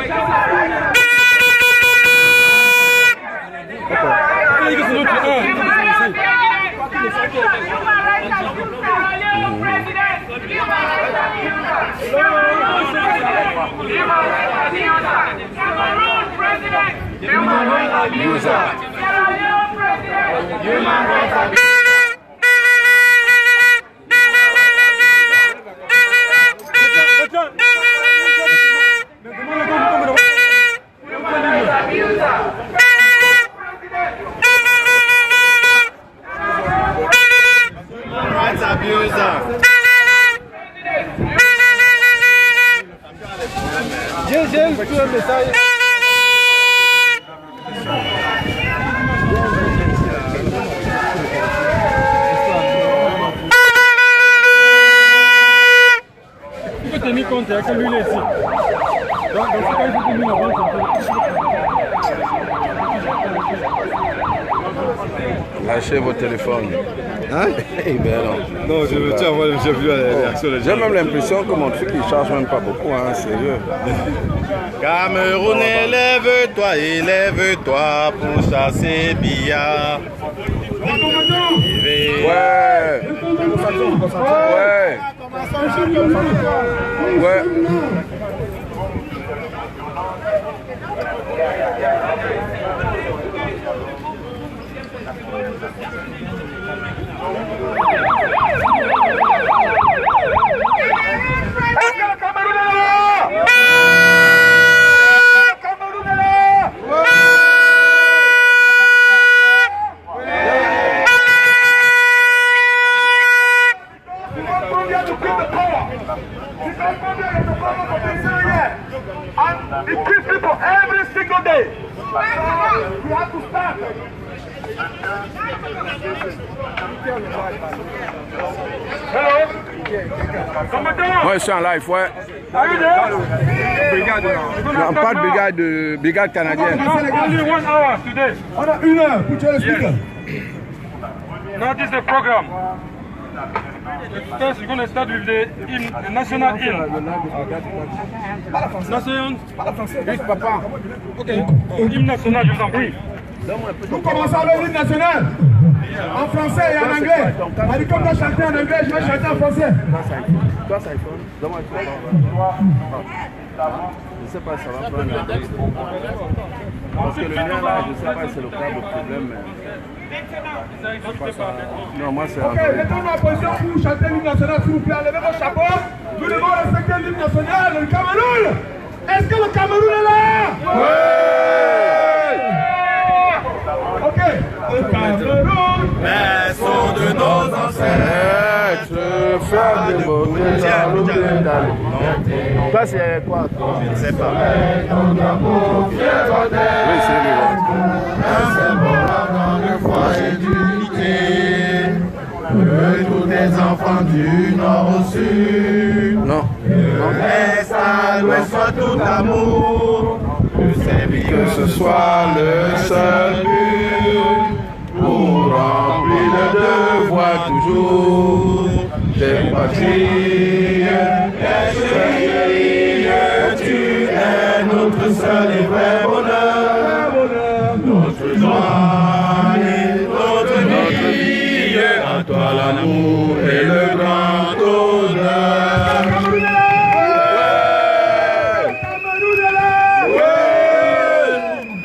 [SPEAKER 3] J'ai un message.
[SPEAKER 4] Il faut tenir compte, il y a que lui là ici. Donc, dans ce cas, il faut que lui avance.
[SPEAKER 1] Lâchez vos téléphones.
[SPEAKER 3] Hein?
[SPEAKER 1] Eh ben non.
[SPEAKER 3] Non, je me tiens, moi j'ai vu la réaction des gens.
[SPEAKER 1] J'ai même l'impression que mon truc il charge même pas beaucoup, hein, sérieux.
[SPEAKER 8] Cameroun, élève-toi pour chasser Biya.
[SPEAKER 1] Ouais. Ouais. Ouais.
[SPEAKER 5] It kills people every single day. We have to start. Hello?
[SPEAKER 1] Moi je suis en live, ouais. Non, pas de brigade, de brigade canadienne.
[SPEAKER 4] Only 1 hour today.
[SPEAKER 3] On a 1 heure pour tuer le speaker.
[SPEAKER 4] Now this is the program. First, we're going to start with the hymn, the national hymn. National.
[SPEAKER 1] Vite, papa.
[SPEAKER 4] Ok. Hymne national, je vous en prie.
[SPEAKER 3] Nous commençons avec l'hymne national. En français et en anglais. On dit comme tu as chanté en anglais, je vais chanter en français.
[SPEAKER 1] Toi, ça iPhone. Donne-moi le téléphone. Je sais pas si ça va prendre un peu. Parce que le mien là, je sais pas si c'est le câble problème. Non, moi c'est
[SPEAKER 3] Ok, mettons-nous en position pour chanter l'hymne national, s'il vous plaît. Levez vos chapeaux. Nous devons respecter l'hymne national, le Cameroun. Est-ce que le Cameroun est là? Oui. Ok. Le Cameroun,
[SPEAKER 8] Maison de nos ancêtres,
[SPEAKER 1] faire des beautés. Toi, c'est quoi?
[SPEAKER 8] je ne sais pas.
[SPEAKER 1] Oui, c'est lui.
[SPEAKER 8] Un symbole de foi et d'unité, de tous les enfants du nord au sud.
[SPEAKER 1] Non.
[SPEAKER 8] L'est à l'ouest soit tout amour, que ce soit le seul but, pour remplir le devoir toujours des patries. Tu es notre seul et vrai bonheur, notre joie et notre vie, à toi l'amour et le grand honneur.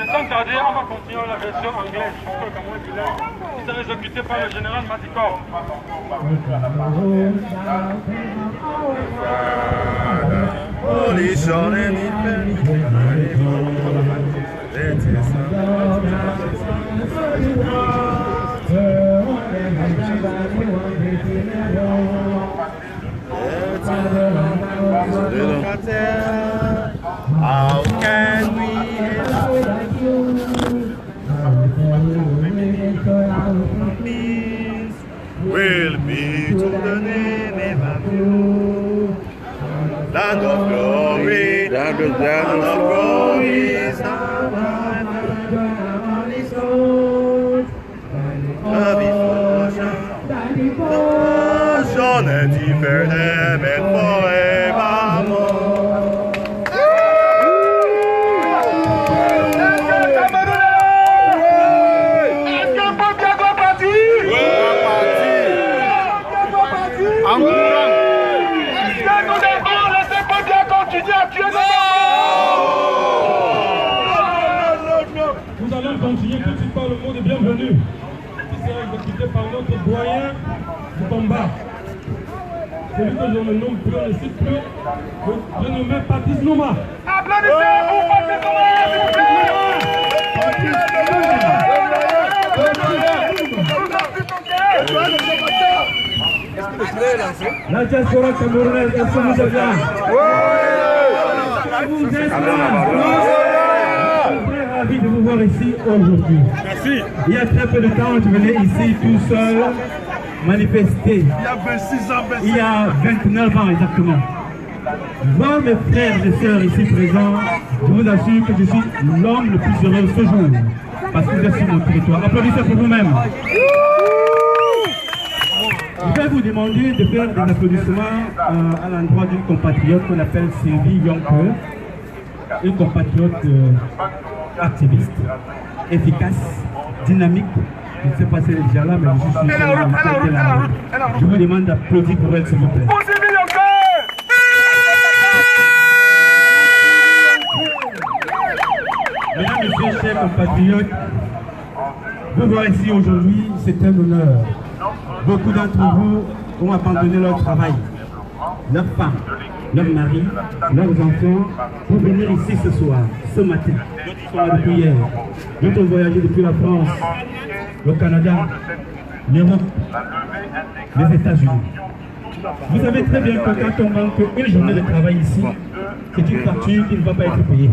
[SPEAKER 4] Sans tarder, on va continuer la version anglaise. Qui sera exécutée par le général Matikor.
[SPEAKER 8] Holy Son and How can we help
[SPEAKER 11] will be to the name of you. Land of glory, land of glory, devotion and eternal and forevermore.
[SPEAKER 4] Nous allons continuer tout de suite par le mot de bienvenue qui sera exécuté par notre doyen du combat. Celui que je ne nomme plus, on ne cite plus, je nomme Patrice Nouma.
[SPEAKER 5] Applaudissez pour Patrice Nouma,
[SPEAKER 4] La diaspora camerounaise, est-ce que vous êtes là? Vous êtes là? Très ravi de vous voir ici aujourd'hui.
[SPEAKER 3] Merci.
[SPEAKER 4] Il y a très peu de temps, je venais ici tout seul manifester.
[SPEAKER 3] Il y a 26 ans,
[SPEAKER 4] Il y a 29 ans exactement. Voir mes frères et sœurs ici présents, je vous assure que je suis l'homme le plus heureux ce jour. Parce que vous êtes sur mon territoire. Applaudissez pour vous-même. Je vais vous demander de faire des applaudissements à l'endroit d'une compatriote qu'on appelle Sylvie Yonke, une compatriote activiste, efficace, dynamique. Je ne sais pas si elle est déjà là, mais je suis sûr qu'elle est là. Je vous demande d'applaudir pour elle, s'il vous plaît. Mesdames et messieurs, chers compatriotes, vous voir ici aujourd'hui, c'est un honneur. Beaucoup d'entre vous ont abandonné leur travail, leurs femmes, leurs maris, leurs enfants, pour venir ici ce soir, ce matin. D'autres sont là depuis hier. D'autres ont voyagé depuis la France, le Canada, l'Europe, les États-Unis. Vous savez très bien que quand on manque une journée de travail ici, c'est une facture qui ne va pas être payée.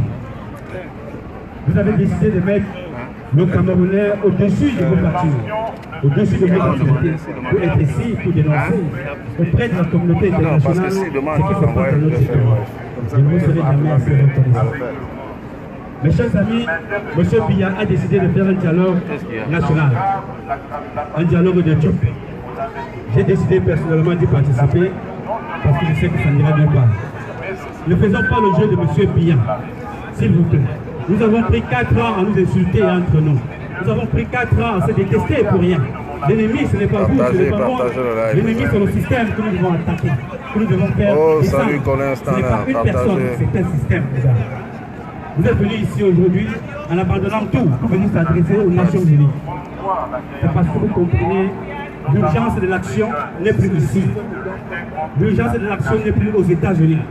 [SPEAKER 4] Vous avez décidé de mettre le Camerounais au-dessus de vos factures, au-dessus de vos activités, pour être ici, pour dénoncer auprès de la communauté internationale ce qui se passe dans notre territoire. Et vous ne serez jamais assez reconnaissant. Mes chers amis, M. Biya a décidé de faire un dialogue national, un dialogue de Diop. J'ai décidé personnellement d'y participer parce que je sais que ça n'ira nulle part. Ne faisons pas le jeu de M. Biya, s'il vous plaît. Nous avons pris 4 ans à nous insulter entre nous. Nous avons pris 4 ans à se détester pour rien. L'ennemi, ce n'est pas vous, ce n'est pas moi. L'ennemi, c'est le système que nous devons attaquer, que nous devons faire.
[SPEAKER 1] Oh, salut Colin,
[SPEAKER 4] ce n'est pas une personne, c'est un système. Vous êtes venus ici aujourd'hui en abandonnant tout pour venir s'adresser aux Nations Unies. C'est parce que vous comprenez, l'urgence de l'action n'est plus ici. L'urgence de l'action n'est plus aux États-Unis.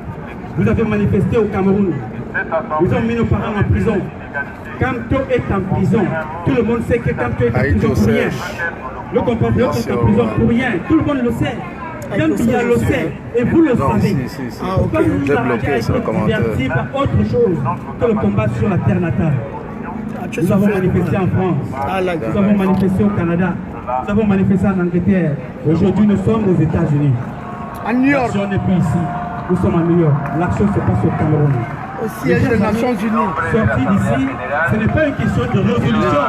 [SPEAKER 4] Vous avez manifesté au Cameroun. Nous avons mis nos parents en prison. Kamto est en prison. Tout le monde sait que Kamto est en prison pour rien. Le compatriote est en prison pour rien. Tout le monde le sait. Kambiya le sait. Et vous le savez. Pourquoi vous vous arrêtez à être divertis par autre chose que le combat sur la terre natale? Nous avons manifesté en France. Nous avons manifesté au Canada. Nous avons manifesté en Angleterre. Aujourd'hui, nous sommes aux États-Unis. L'action n'est plus ici. Nous sommes à New York. L'action se passe au Cameroun. Au siège des Nations Unies. Sortir d'ici, ce n'est pas une question de résolution,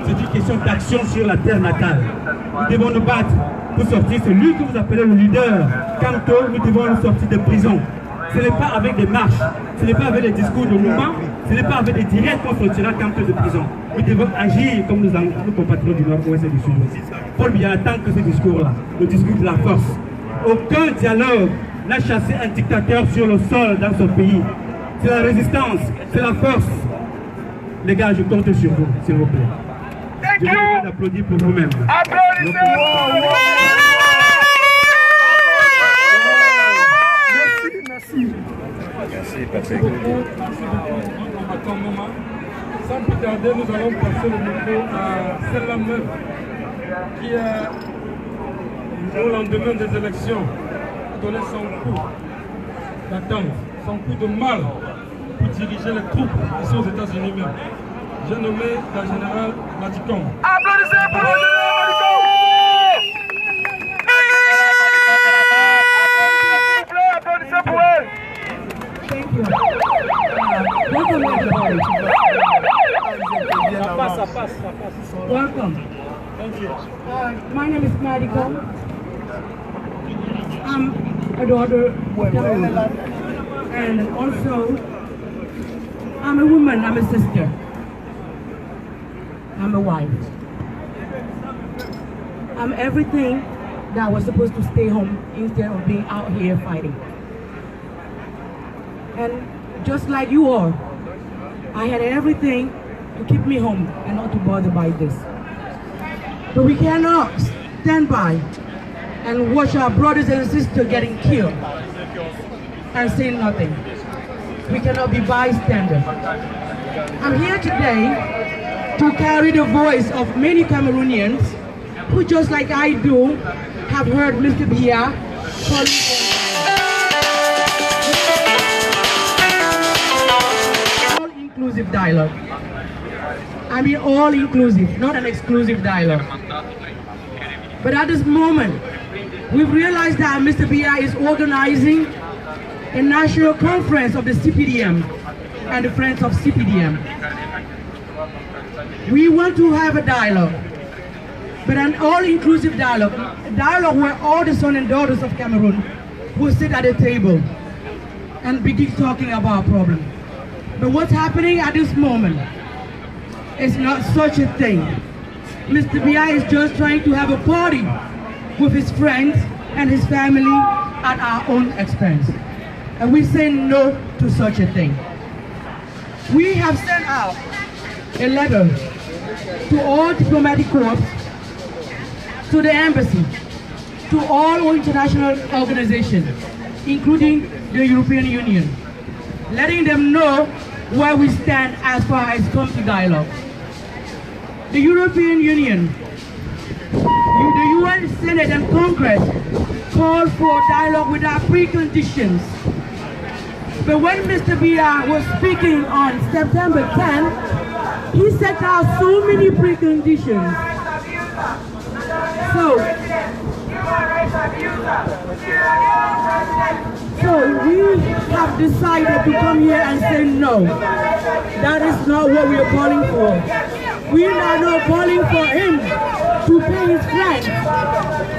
[SPEAKER 4] c'est une question d'action sur la terre natale. Nous devons nous battre pour sortir celui que vous appelez le leader. Kamto, nous devons nous sortir de prison. Ce n'est pas avec des marches, ce n'est pas avec des discours de mouvement, ce n'est pas avec des directs qu'on sortira Kamto de prison. Nous devons agir comme nos compatriotes du Nord-Ouest et du Sud-Ouest. Paul Biya attend que ce discours-là, le discours de la force. Aucun dialogue n'a chassé un dictateur sur le sol dans son pays. C'est la résistance, c'est la force. Les gars, je compte sur vous, s'il vous plaît. Je vous demande d'applaudir pour vous-même. Applaudissez! Merci.
[SPEAKER 1] Merci, Patrick.
[SPEAKER 4] Sans plus tarder, nous allons passer le micro à celle-là même qui au lendemain des élections donné son coup d'attente, son coup de mal pour diriger les troupes ici aux États-Unis même. j'ai nommé la générale Madicom.
[SPEAKER 5] Applaudissez pour le général Madicom. Applaudissez pour elle.
[SPEAKER 2] Thank you. Welcome, everybody. Welcome.
[SPEAKER 4] Thank you.
[SPEAKER 2] My name is Madicom. I'm a daughter of Cameroon. And also, I'm a woman, I'm a sister. I'm a wife. I'm everything that was supposed to stay home instead of being out here fighting. And just like you all, I had everything to keep me home and not to bother by this. But we cannot stand by and watch our brothers and sisters getting killed and say nothing. We cannot be bystanders. I'm here today to carry the voice of many Cameroonians who, just like I do, have heard Mr. Biya calling for all-inclusive dialogue. I mean all-inclusive, not an exclusive dialogue. But at this moment, we've realized that Mr. Biya is organizing a national conference of the CPDM and the Friends of CPDM. We want to have a dialogue, but an all-inclusive dialogue, a dialogue where all the sons and daughters of Cameroon will sit at a table and begin talking about problems. But what's happening at this moment is not such a thing. Mr. Biya is just trying to have a party with his friends and his family at our own expense. And we say no to such a thing. We have sent out a letter to all diplomatic corps, to the embassy, to all international organizations, including the European Union, letting them know where we stand as far as comes to dialogue. The European Union, the UN Senate and Congress called for dialogue without preconditions. But when Mr. Biya was speaking on September 10th, he set out so many preconditions. So we have decided to come here and say no. That is not what we are calling for. We are not calling for him to pay his friends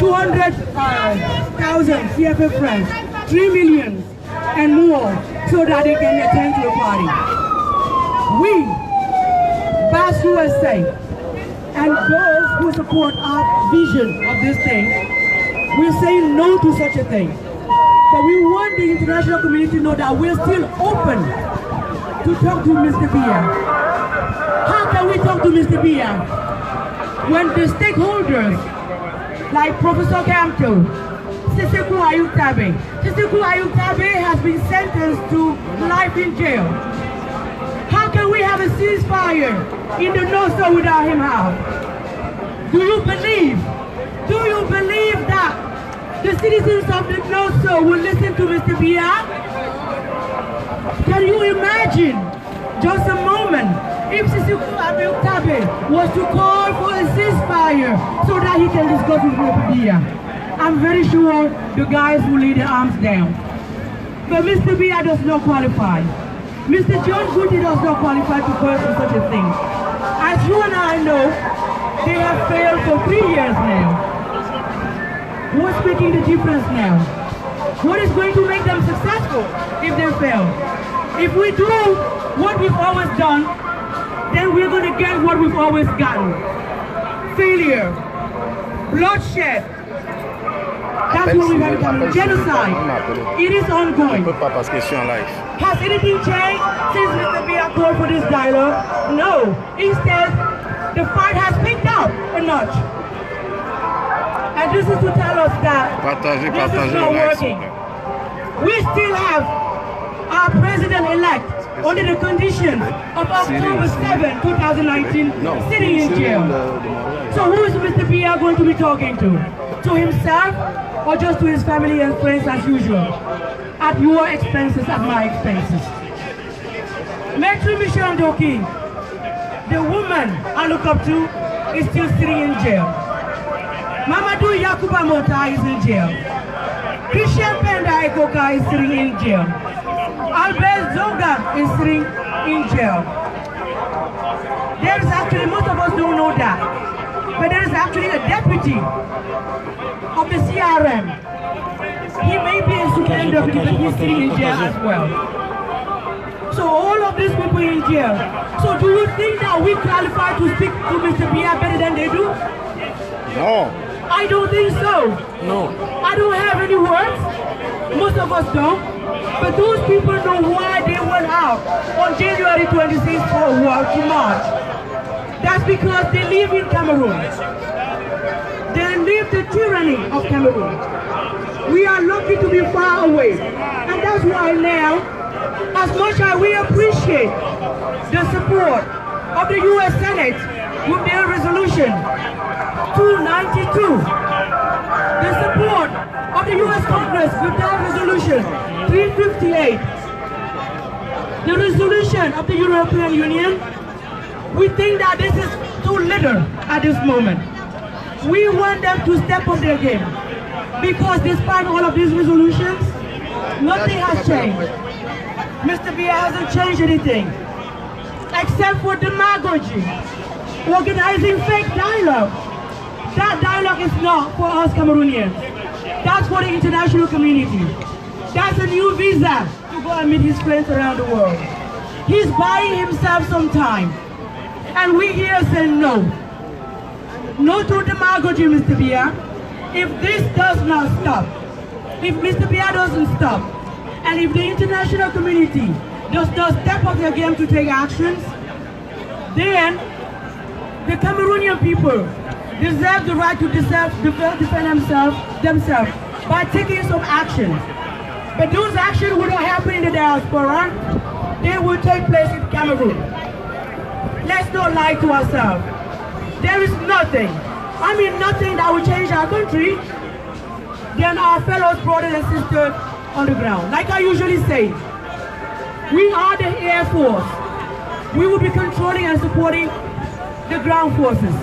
[SPEAKER 2] 200,000 CFA francs, 3 million and more, so that they can attend to the party. We, BAS USA, and those who support our vision of this thing, we're saying no to such a thing. But we want the international community to know that we're still open to talk to Mr. Biya. How can we talk to Mr. Biya when the stakeholders like Professor Kamto, Sisiku Ayub Tabe. Sisiku Ayub Tabe has been sentenced to life in jail. How can we have a ceasefire in the North without him out? Do you believe that the citizens of the North will listen to Mr. Biya? Can you imagine, just a moment, if Sisiku Ayub Tabe was to call for a ceasefire so that he can discuss with Mr. Biya? I'm very sure the guys will lay their arms down. But Mr. Biya does not qualify. Mr. John Guti does not qualify to call for such a thing. As you and I know, they have failed for 3 years now. What's making the difference now? What is going to make them successful if they fail? If we do what we've always done, then we're going to get what we've always gotten. Failure, bloodshed. That's what we've had to do. Genocide. It is ongoing. Has anything changed since Mr. Biya called for this dialogue? No. Instead, the fight has picked up a notch. And this is to tell us that this is not working. We still have our president-elect under the conditions of October 7, 2019, sitting in jail. So who is Mr. Biya going to be talking to? To himself or just to his family and friends as usual? At your expenses, at my expenses. Maître Michel Ndoki, the woman I look up to is still sitting in jail. Mamadou Yakuba Mota is in jail. Christian Penda Ekoka is sitting in jail. Albert Zoga is sitting in jail. There is actually, most of us don't know that, but there is actually a deputy of the CRM. He may be a superintendent deputy, but he's sitting in jail as well. So all of these people in jail. So do you think that we qualify to speak to Mr. Biya better than they do?
[SPEAKER 1] No.
[SPEAKER 2] I don't think so.
[SPEAKER 1] No.
[SPEAKER 2] I don't have any words. Most of us don't. But those people know why they went out on January 26th for to march. That's because they live in Cameroon. They live the tyranny of Cameroon. We are lucky to be far away. And that's why now, as much as we appreciate the support of the U.S. Senate with their resolution 292, the support of the U.S. Congress with that resolution 358, the resolution of the European Union, we think that this is too little at this moment. We want them to step up their game, because despite all of these resolutions, nothing has changed. Mr. Biya hasn't changed anything, except for demagogy, organizing fake dialogue. That dialogue is not for us Cameroonians. That's for the international community. That's a new visa to go and meet his friends around the world. He's buying himself some time. And we here say no. No to demagogy, Mr. Biya. If this does not stop, if Mr. Biya doesn't stop, and if the international community does not step up their game to take actions, then the Cameroonian people deserve the right to defend themselves by taking some action. But those actions will not happen in the diaspora. They will take place in Cameroon. Let's not lie to ourselves. There is nothing, nothing that will change our country than our fellow brothers and sisters on the ground. Like I usually say, we are the Air Force. We will be controlling and supporting the ground forces.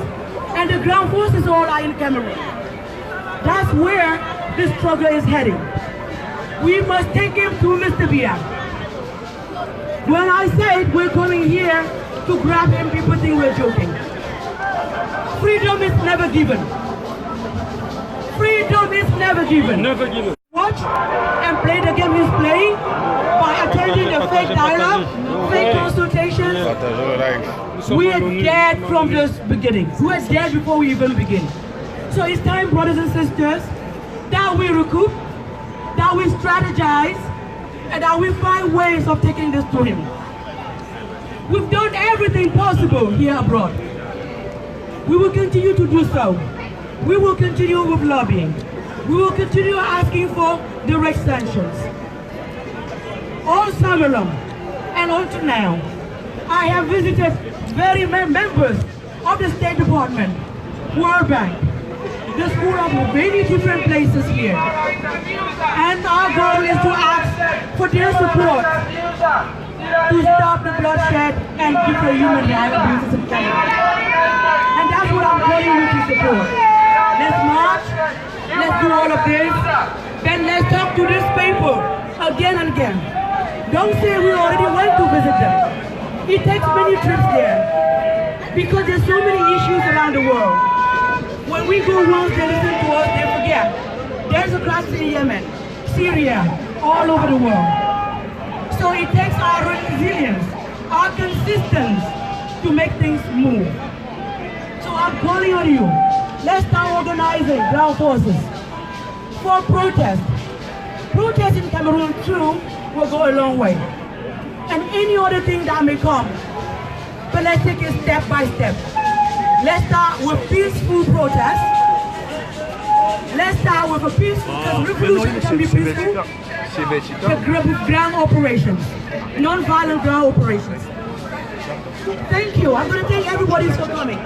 [SPEAKER 2] And the ground forces all are in Cameroon. That's where this struggle is heading. We must take him to Mr. Biya. When I said we're coming here to grab him, people think we're joking. Freedom is never given. Freedom is never given.
[SPEAKER 4] Never given.
[SPEAKER 2] Watch and play the game he's playing by attending the fake dialogue, fake consultations. We are dead from the beginning. We are dead before we even begin. So it's time, brothers and sisters, that we recoup, that we strategize, and that we find ways of taking this to him. We've done everything possible here abroad. We will continue to do so. We will continue with lobbying. We will continue asking for direct sanctions. All summer long and until now, I have visited members of the State Department, World Bank, the school of many different places here. And our goal is to ask for their support to stop the bloodshed and different human rights abuses in Canada. And that's what I'm calling you to support. Let's march, let's do all of this, then let's talk to these people again and again. Don't say we already went to visit them. It takes many trips there because there's so many issues around the world. When we go once, they listen to us, they forget. There's a crisis in Yemen, Syria, all over the world. So it takes our resilience, our consistency to make things move. So I'm calling on you. Let's start organizing ground forces for protest. Protest in Cameroon too will go a long way. And any other thing that may come. But let's take it step by step. Let's start with peaceful protest. Let's start with a peaceful, because revolution can be peaceful. The ground operations, non-violent ground operations. Thank you. I'm going to thank everybody for coming.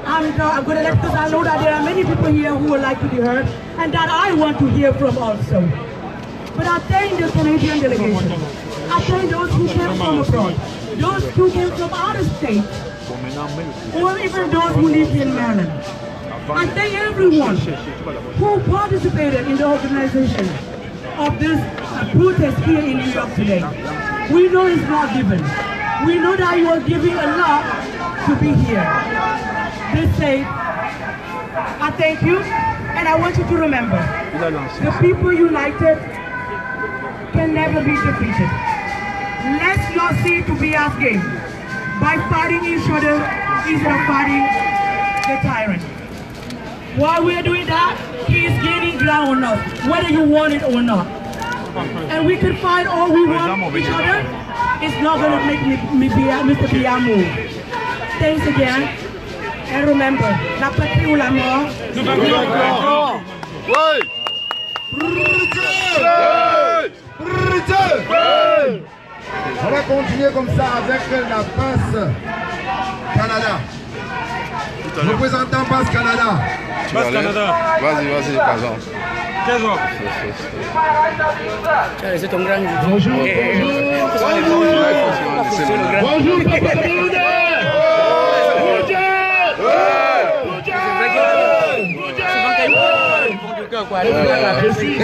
[SPEAKER 2] I'm going to let, because I know that there are many people here who would like to be heard and that I want to hear from also. But I thank the Canadian delegation. I thank those who came from abroad, those who came from out of state, or even those who live here in Maryland. I thank everyone who participated in the organization of this protest here in New York today. We know it's not given. We know that you are giving a lot to be here. This day, I thank you, and I want you to remember, the people united can never be defeated. Let's not see to be as game by fighting each other instead of fighting the tyrant. While we're doing that, he is gaining ground on us, whether you want it or not. And we can fight all we want each other. It's not going to make Mr. Biya move. Thanks again. And remember, la patrie ou la mort.
[SPEAKER 5] On va continuer comme ça avec la passe Canada. Représentant passe Canada.
[SPEAKER 1] Passe Canada. Vas-y, Kazan.
[SPEAKER 2] C'est ton grand
[SPEAKER 6] bonjour. Bonjour, papa Je suis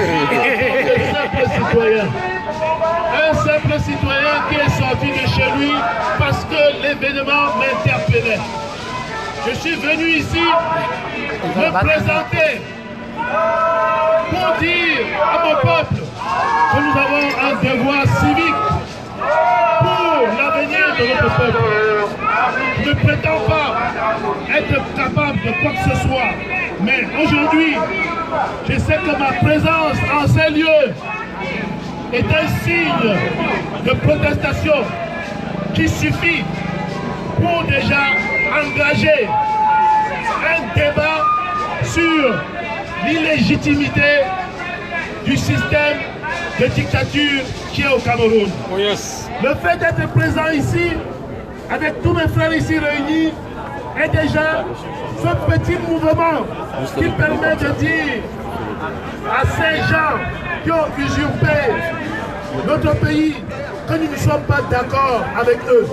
[SPEAKER 6] un simple citoyen qui est sorti de chez lui parce que l'événement m'interpellait. Je suis venu ici me présenter pour dire à mon peuple que nous avons un devoir civique pour l'avenir de notre peuple. Je ne prétends pas être capable de quoi que ce soit, mais aujourd'hui, je sais que ma présence en ces lieux est un signe de protestation qui suffit pour déjà engager un débat sur l'illégitimité du système de dictature qui est au Cameroun.
[SPEAKER 4] Oh yes.
[SPEAKER 6] Le fait d'être présent ici, avec tous mes frères ici réunis, est déjà ce petit mouvement qui permet de dire à ces gens qui ont usurpé notre pays que nous ne sommes pas d'accord avec eux.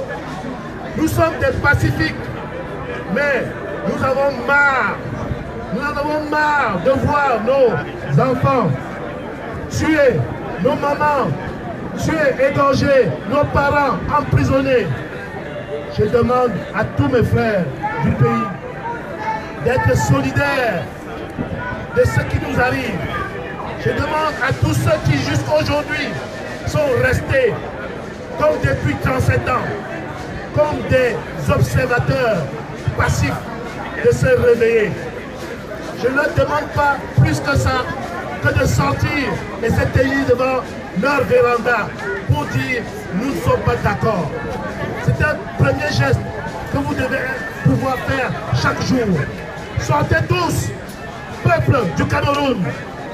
[SPEAKER 6] Nous sommes des pacifiques, mais nous en avons marre de voir nos enfants tués, nos mamans tués, égorgés, nos parents emprisonnés. Je demande à tous mes frères du pays d'être solidaires de ce qui nous arrive. Je demande à tous ceux qui jusqu'aujourd'hui sont restés comme depuis 37 ans, comme des observateurs passifs, de se réveiller. Je ne leur demande pas plus que ça, que de sortir et s'étayer devant leur véranda pour dire nous ne sommes pas d'accord. C'est un premier geste que vous devez pouvoir faire chaque jour. Sortez tous, peuple du Cameroun,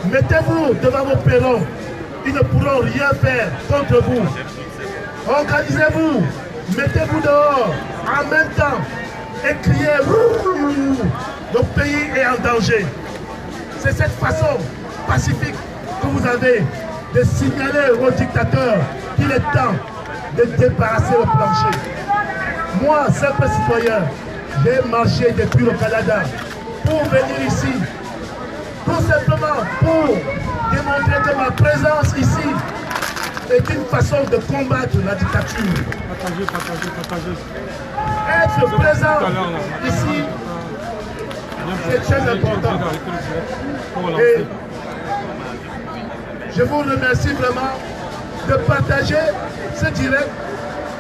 [SPEAKER 6] mettez-vous devant vos pérons. Ils ne pourront rien faire contre vous. Organisez-vous, mettez-vous dehors en même temps et criez « Notre pays est en danger ». C'est cette façon pacifique que vous avez de signaler aux dictateurs qu'il est temps de débarrasser le plancher. Moi, simple citoyen, j'ai marché depuis le Canada pour venir ici, tout simplement pour démontrer que ma présence ici est une façon de combattre la dictature. Être présent ici, c'est très important. Et je vous remercie vraiment de partager ce direct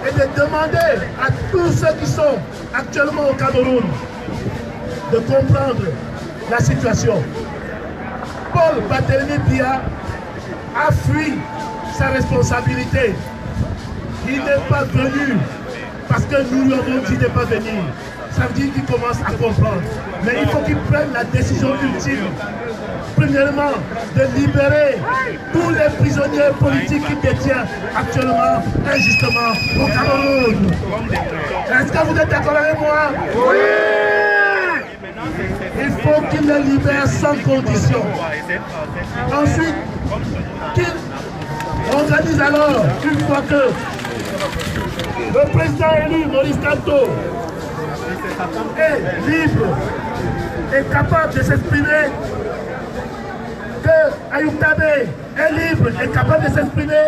[SPEAKER 6] et de demander à tous ceux qui sont actuellement au Cameroun de comprendre la situation. Paul Barthélémy Biya a fui sa responsabilité. Il n'est pas venu parce que nous lui avons dit de ne pas venir. Ça veut dire qu'il commence à comprendre. Mais il faut qu'il prenne la décision ultime. Premièrement, de libérer tous les prisonniers politiques qu'il détient actuellement, injustement, au Cameroun. Est-ce que vous êtes d'accord avec moi? Oui! Il faut qu'il les libère sans condition. Ensuite, qu'il organise alors, une fois que le président élu, Maurice Kamto, est libre, est capable de s'exprimer, que Ayoub Tabé est libre, est capable de s'exprimer,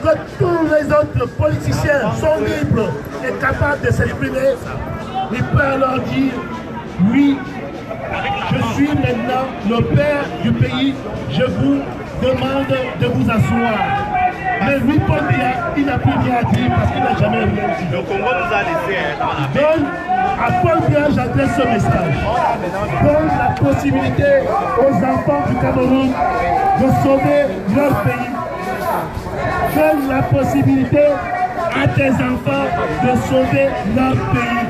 [SPEAKER 6] que tous les autres politiciens sont libres et capables de s'exprimer, il peut alors dire oui, je suis maintenant le père du pays, je vous demande de vous asseoir. Mais lui, Paul Biya, il n'a plus rien à dire parce qu'il n'a jamais rien dit.
[SPEAKER 11] Le Congo nous a laissé.
[SPEAKER 6] Donc, à Paul Biya, j'adresse ce message. Donne la possibilité aux enfants du Cameroun de sauver leur pays. Donne la possibilité à tes enfants de sauver leur pays.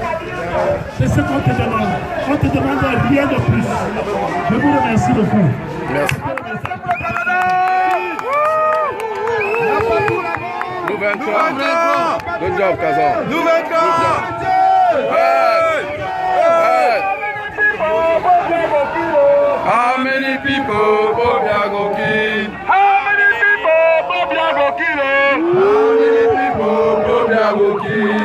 [SPEAKER 6] C'est ce qu'on te demande. On ne te demande rien de plus. Je vous remercie de vous.
[SPEAKER 1] Merci. Nous 23. Good job, Kazan.
[SPEAKER 5] Nous 23.
[SPEAKER 1] How many people Bobia go kill?
[SPEAKER 5] How many people Bobia go kill?
[SPEAKER 1] How many people Bobia go kill?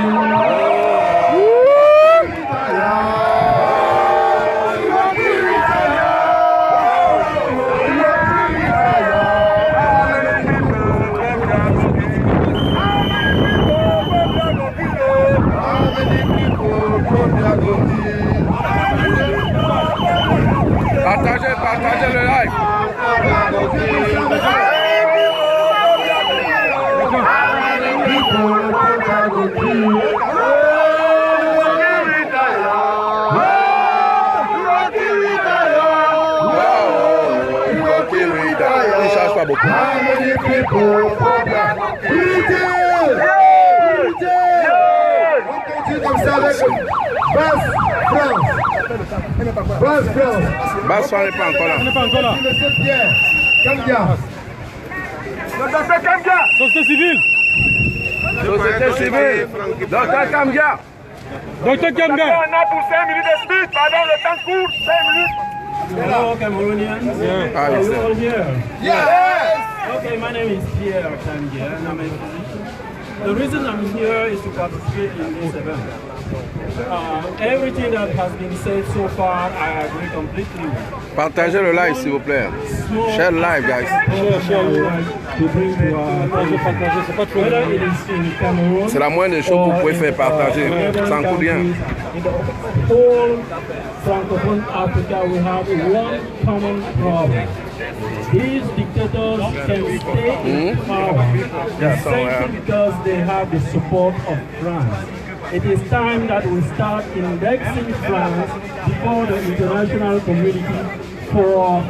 [SPEAKER 1] Partagez le live. Il change pas beaucoup.
[SPEAKER 5] On continue comme ça avec Basse France. Basse France.
[SPEAKER 1] Basse France n'est pas encore là.
[SPEAKER 4] On n'est pas encore là.
[SPEAKER 5] Monsieur Pierre Kambia. Le docteur Kambia.
[SPEAKER 4] Société civile.
[SPEAKER 1] Société civile. Docteur Kambia.
[SPEAKER 4] Docteur Kambia.
[SPEAKER 5] On a pour 5 minutes de speech. Pardon, le temps court. 5 minutes.
[SPEAKER 12] Hello, Cameroonians.
[SPEAKER 1] Ah,
[SPEAKER 12] Are
[SPEAKER 1] yes,
[SPEAKER 12] you
[SPEAKER 1] sir.
[SPEAKER 12] all here?
[SPEAKER 5] Yes.
[SPEAKER 12] Okay, my name is Pierre Kambia, and I'm a physician. The reason I'm here is to participate in this event. Everything that has been said so far, I agree completely with.
[SPEAKER 1] Partagez le live, s'il vous plaît. Share le live, guys.
[SPEAKER 12] To bring to whether it is in Cameroon,
[SPEAKER 1] C'est la moindre des choses que vous pouvez faire, partager. Ça ne coûte rien.
[SPEAKER 12] In the whole Francophone Africa, we have one common problem. These dictators can stay in power essentially because they have the support of France. It is time that we start indexing France before the international community for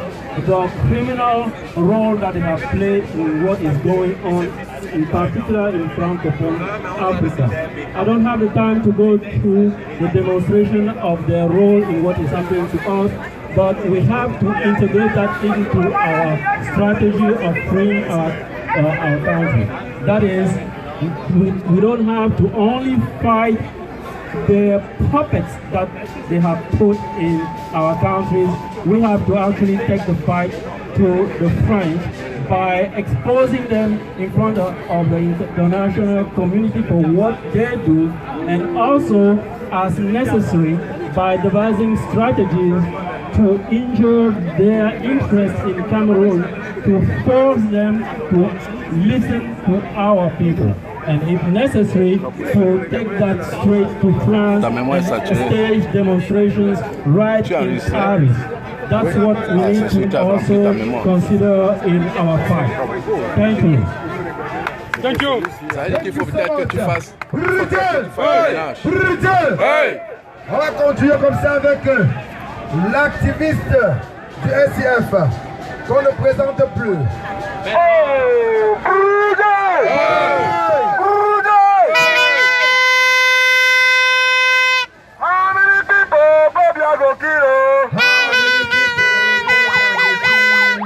[SPEAKER 12] the criminal role that they have played in what is going on, in particular in Francophone Africa. I don't have the time to go through the demonstration of their role in what is happening to us, but we have to integrate that into our strategy of freeing our country. That is, we don't have to only fight the puppets that they have put in our countries. We have to actually take the fight to the French by exposing them in front of the international community for what they do, and also, as necessary, by devising strategies to injure their interest in Cameroon, to force them to listen to our people. And if necessary, to take that straight to France and stage demonstrations right in Paris. That's what we need to also consider in our fight. Thank you.
[SPEAKER 4] Thank you.
[SPEAKER 1] Ça veut dire qu'il faut peut-être que tu fasses.
[SPEAKER 5] On va continuer comme ça avec l'activiste du SIF qu'on ne présente plus. Oh, how many people Bobia go kill?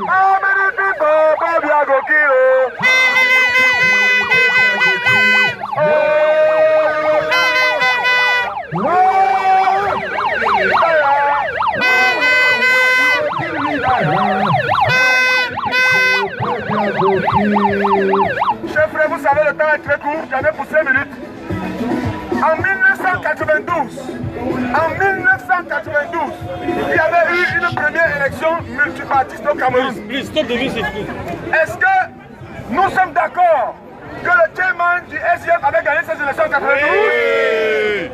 [SPEAKER 5] How many people Bobia go kill? Chers frères, vous savez, le temps est très court, j'en ai pour 5 minutes. En 1900,
[SPEAKER 3] 1992, il y avait eu une première élection multipartiste au Cameroun. Est-ce que nous sommes d'accord que le chairman du SGF avait gagné ces élections en 92?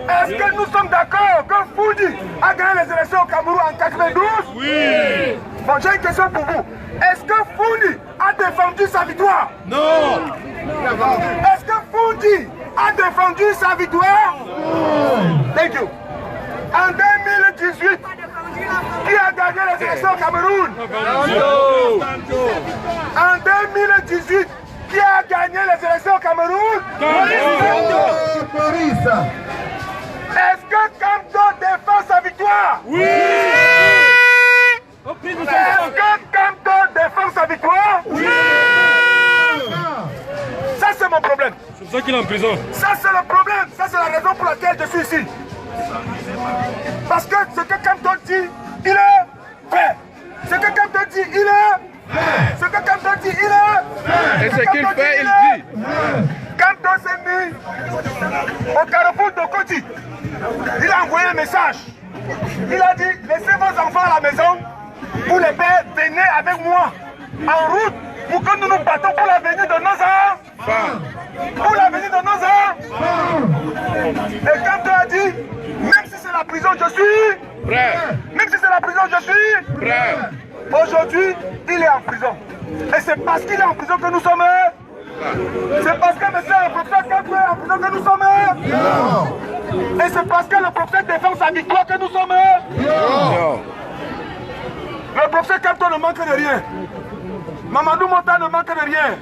[SPEAKER 3] Est-ce que nous sommes d'accord que Foudi a gagné les élections au Cameroun en 92? Oui. Bon, j'ai une question pour vous. Est-ce que Foudi a défendu sa victoire? Non. Est-ce que Foudi a défendu sa victoire? Non. Thank you. En 2018, qui a gagné les élections au Cameroun? En 2018, qui a gagné les élections au Cameroun? Est-ce que Kamto défend sa victoire? Oui. Est-ce que Kamto défend sa victoire? Oui. Ça c'est mon problème.
[SPEAKER 4] C'est pour ça qu'il est en prison.
[SPEAKER 3] Ça c'est le problème. Ça c'est la raison pour laquelle je suis ici. Parce que ce que Kamto dit, il est vrai. Ce que Kamto dit, il est vrai. Ce que Kamto dit, il est vrai.
[SPEAKER 1] Et ce qu'il fait, il dit.
[SPEAKER 3] Kamto s'est mis au carrefour de Koti. Il a envoyé un message. Il a dit, laissez vos enfants à la maison. Vous les pères, venez avec moi en route pour que nous nous battons pour l'avenir de nos enfants. Pour l'avenir de nos enfants. Et Kamto a dit, même si c'est la prison, je suis prêt. Même si c'est la prison, je suis prêt. Aujourd'hui, il est en prison. Et c'est parce qu'il est en prison que nous sommes. C'est parce que le professeur Kamto est en prison que nous sommes. Et c'est parce que le professeur défend sa victoire que nous sommes. Le professeur Kamto ne manque de rien. Mamadou Mota ne manque de rien.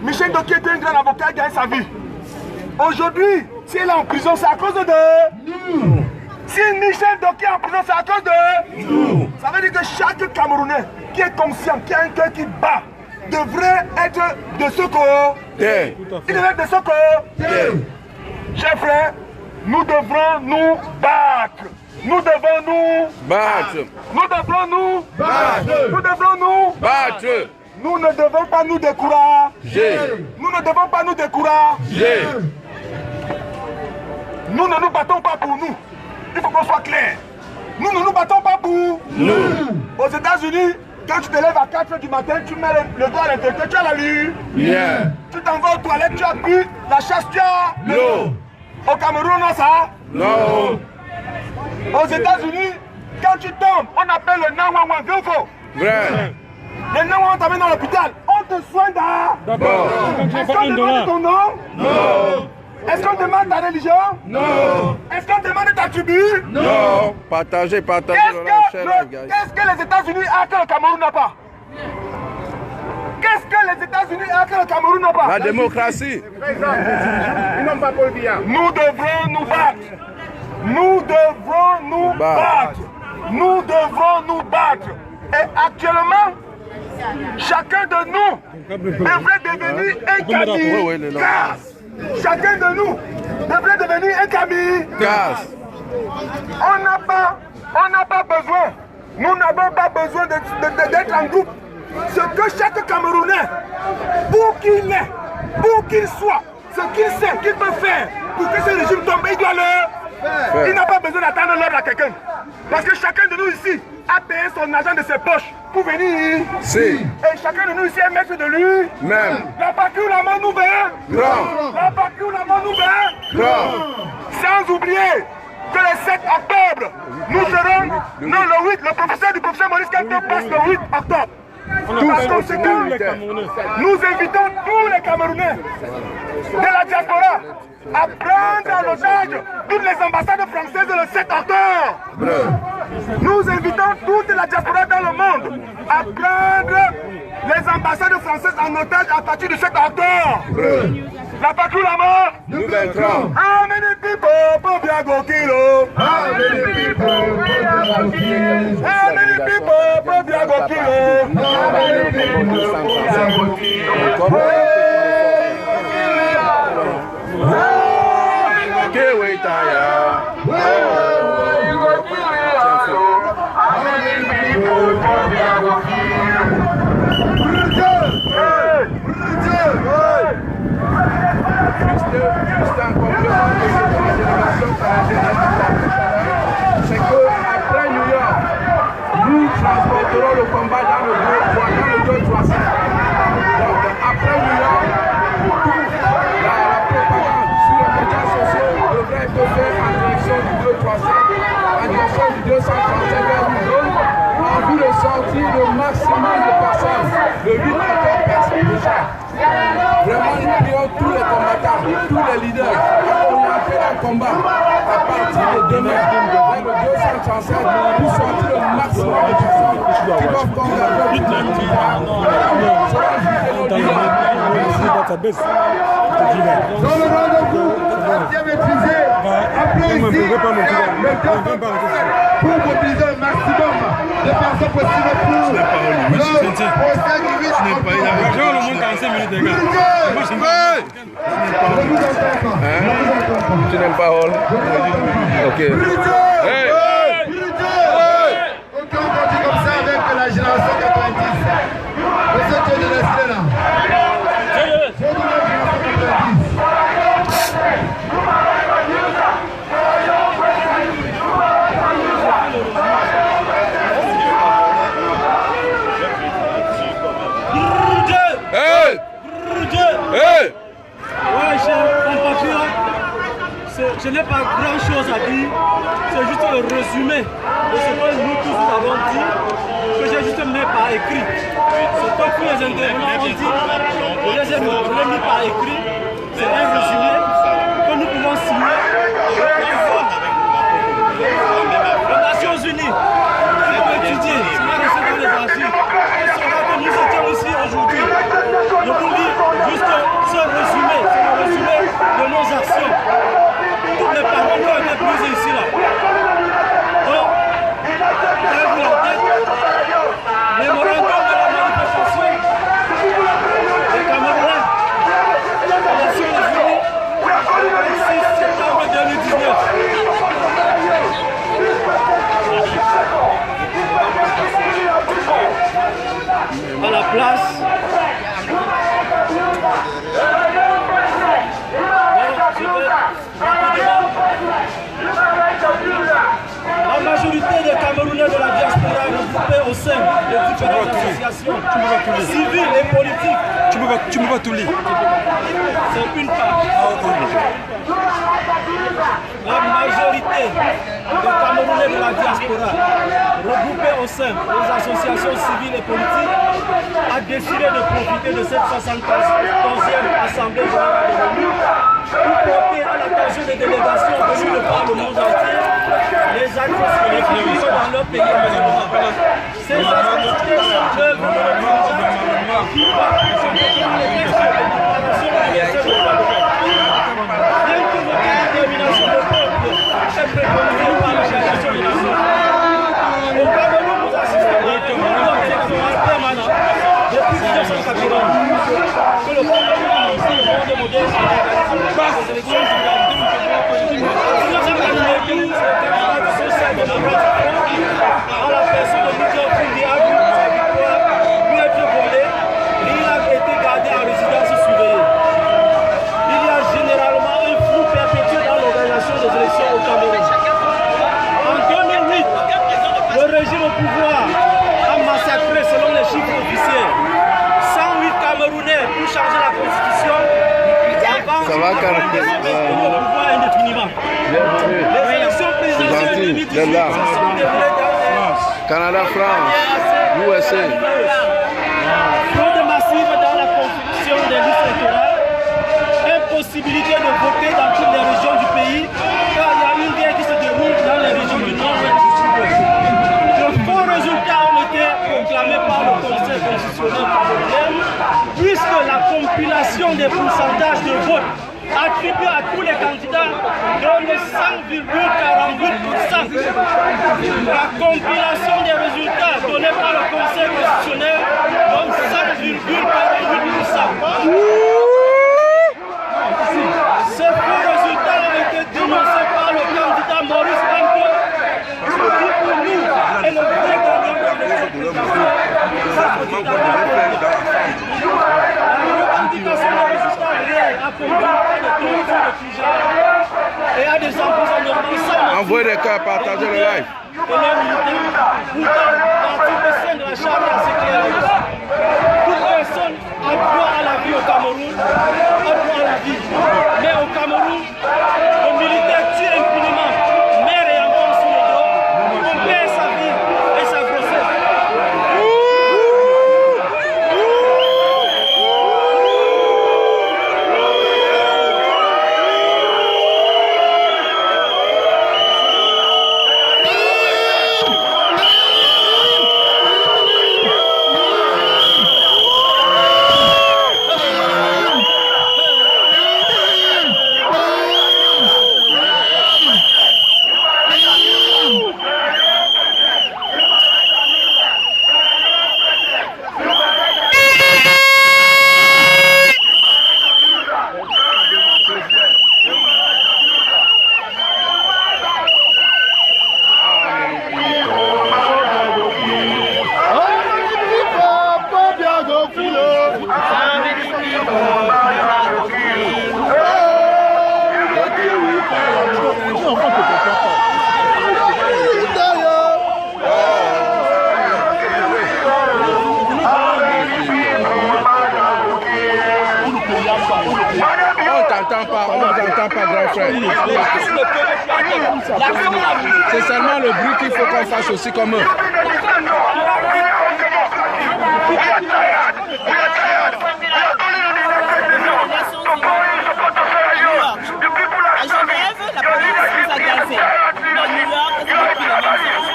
[SPEAKER 3] Michel Doki était un grand avocat, il gagne sa vie. Aujourd'hui, s'il est en prison, c'est à cause de nous. Si Michel Doki est en prison, c'est à cause de nous. Ça veut dire que chaque Camerounais qui est conscient, qui a un cœur qui bat, devrait être de ce côté. Il devrait être de ce côté. Chers frères, nous devrons nous battre. Nous devons nous battre. Nous devrons nous battre. Nous devrons nous battre. Nous ne devons pas nous décourager. Nous ne devons pas nous décourager. Nous ne nous battons pas pour nous. Il faut qu'on soit clair. Nous ne nous battons pas pour nous. Aux États-Unis, quand tu te lèves à 4h du matin, tu mets le doigt à l'intérieur, tu as la lumière. Tu t'en vas aux toilettes, tu as bu la chasse, tu as l'eau. Au Cameroun, non ça? Non. Aux États-Unis, quand tu tombes, on appelle le 911. Vieux faux. Vrai. Le 911 t'amène dans l'hôpital. On te soigne d'abord. Est-ce qu'on demande ton nom? Non. Est-ce qu'on demande ta religion? Non. Est-ce qu'on demande ta tribu? Non.
[SPEAKER 1] Partagez.
[SPEAKER 3] Qu'est-ce que les États-Unis ont que le Cameroun n'a pas? Qu'est-ce que les États-Unis ont que le Cameroun n'a pas?
[SPEAKER 1] La démocratie.
[SPEAKER 3] Ils n'ont pas pour le dire. Nous devrons nous battre. Nous devrons nous battre. Nous devrons nous battre. Et actuellement, chacun de nous devrait devenir un kamikaze. Chacun de nous devrait devenir un kamikaze. On n'a pas besoin, nous n'avons pas besoin d'être en groupe. Ce que chaque Camerounais, pour qu'il est, pour qu'il soit, ce qu'il sait qu'il peut faire pour que ce régime tombe, il doit le faire. Il n'a pas besoin d'attendre l'ordre à quelqu'un. Parce que chacun de nous ici a payé son argent de ses poches pour venir. Si. Et chacun de nous ici est maître de lui. Même. La patrie où la main nous vient. La patrie où la main nous vient. Sans oublier que le 7 octobre, nous serons, non le 8, le professeur du professeur Maurice Kamto passe le 8 octobre. Par conséquent, nous invitons tous les Camerounais de la diaspora à prendre en otage toutes les ambassades françaises le 7 octobre. Nous invitons toute la diaspora dans le monde à prendre les ambassades françaises en otage à partir du 7 octobre. La patrouille la mort. Nous vaincrons. How many people pour bien go kilo? How many people pour bien go kilo? How many people pour bien go kilo? How many people pour bien go kilo? Que we tire. How many people pour bien go kilo? Christian,
[SPEAKER 1] c'est qu'après New York, nous transporterons le combat dans le 2-3-5. Donc après New York, toute la propagande sur les médias sociaux devrait être faite en direction du 2-3-5, en direction du 235 vers New York, en vue de sortir le maximum de personnes, de 8 à 4 personnes déjà. Vraiment, nous prions tous les combattants, tous les leaders, on a fait un combat à partir de demain vers le 235 pour sortir le maximum de personnes qui doivent combattre le
[SPEAKER 5] dans le rendez-vous, bien maîtrisé, appelez ici pour mobiliser un maximum de personnes possibles pour le procès qui vise
[SPEAKER 1] Tu n'aimes pas Hall? Ok.
[SPEAKER 5] Hey! Ok, on continue comme ça avec la génération 90. Monsieur Dieu de l'Esprit là.
[SPEAKER 1] Hey! Hey!
[SPEAKER 12] Ouais, chers compatriotes, je n'ai pas grand chose à dire, c'est juste le résumé de ce que nous tous avons dit, que j'ai juste mis par écrit. Ce que tous les intervenants ont dit, je les ai mis par écrit, c'est un résumé que nous pouvons signer. Les Nations Unies, c'est pour étudier, c'est pas rester dans les archives. Et c'est là que nous étions ici aujourd'hui. Je vous dis juste ce résumé, c'est le résumé de nos actions. Toutes les paroles qui ont été prises ici là. Donc, avez-vous la tête? Mémorandum de la manifestation des Camerounais, les Nations Unies, le 26 septembre 2019. À la place la majorité des Camerounais de la diaspora regroupés au sein de différentes associations civiles et politiques. Tu me vas tout lire. C'est une part. La majorité des Camerounais de la diaspora regroupés au sein des associations civiles et politiques a décidé de profiter de cette 74e Assemblée générale de l'ONU pour porter à l'attention des délégations venues de par le monde entier les atrocités qui vivent dans leur pays. Ces atrocités sont l'œuvre de l'organisation qui va présenter les textes de déclaration universelle des droits de l'homme. Rien que l'autodétermination du peuple est préconisée par l'Organisation des Nations Unies. Au Cameroun, nous assistons à un mouvement électoral permanent depuis 1980 que le Cameroun a lancé le monde moderne en organisant des élections générales. En 1992, le camarade social-démocrate en la personne de Nicolas Fundi a vu sa victoire lui être volée et il a été gardé en résidence surveillée. Il y a généralement un flou perpétué dans l'organisation des élections au Cameroun. En 2008, le régime au pouvoir a massacré, selon les chiffres officiels, 108 Camerounais pour changer la constitution.
[SPEAKER 1] Ça va,
[SPEAKER 12] au pouvoir indéfiniment. Les élections présidentielles 2018 se sont déroulées dans
[SPEAKER 1] Canada, France, USA.
[SPEAKER 12] Fraude massive dans la constitution des listes électorales, impossibilité de voter dans toutes les régions du pays, car il y a une guerre qui se déroule dans les régions du nord et du sud-ouest. De faux résultats ont été proclamés par le Conseil constitutionnel camerounais, puisque la compilation des pourcentages de vote attribués à tous les candidats donne 100,48%. La compilation des résultats donnés par le Conseil constitutionnel donne 100,48%. Ces faux résultats ont été dénoncés par le candidat Maurice Kamto, qui pour nous est le vrai gagnant de l'élection présidentielle. La revendication des résultats réels a conduit à des taux de figage et à des emprisonnements
[SPEAKER 1] Envoyez des cœurs, partagez le live.
[SPEAKER 12] Et leur unité au sein de la charte à sécurité. Toute personne a droit à la vie au Cameroun, a droit à la vie. Mais au Cameroun, le militaire tue impunément, mère et enfant sous les dos, on perd sa vie et sa grossesse.
[SPEAKER 1] C'est seulement le bruit qu'il faut qu'on fasse aussi comme eux.
[SPEAKER 13] À Genève, la police nous a gazés. Mais à New York, c'est depuis le même sens.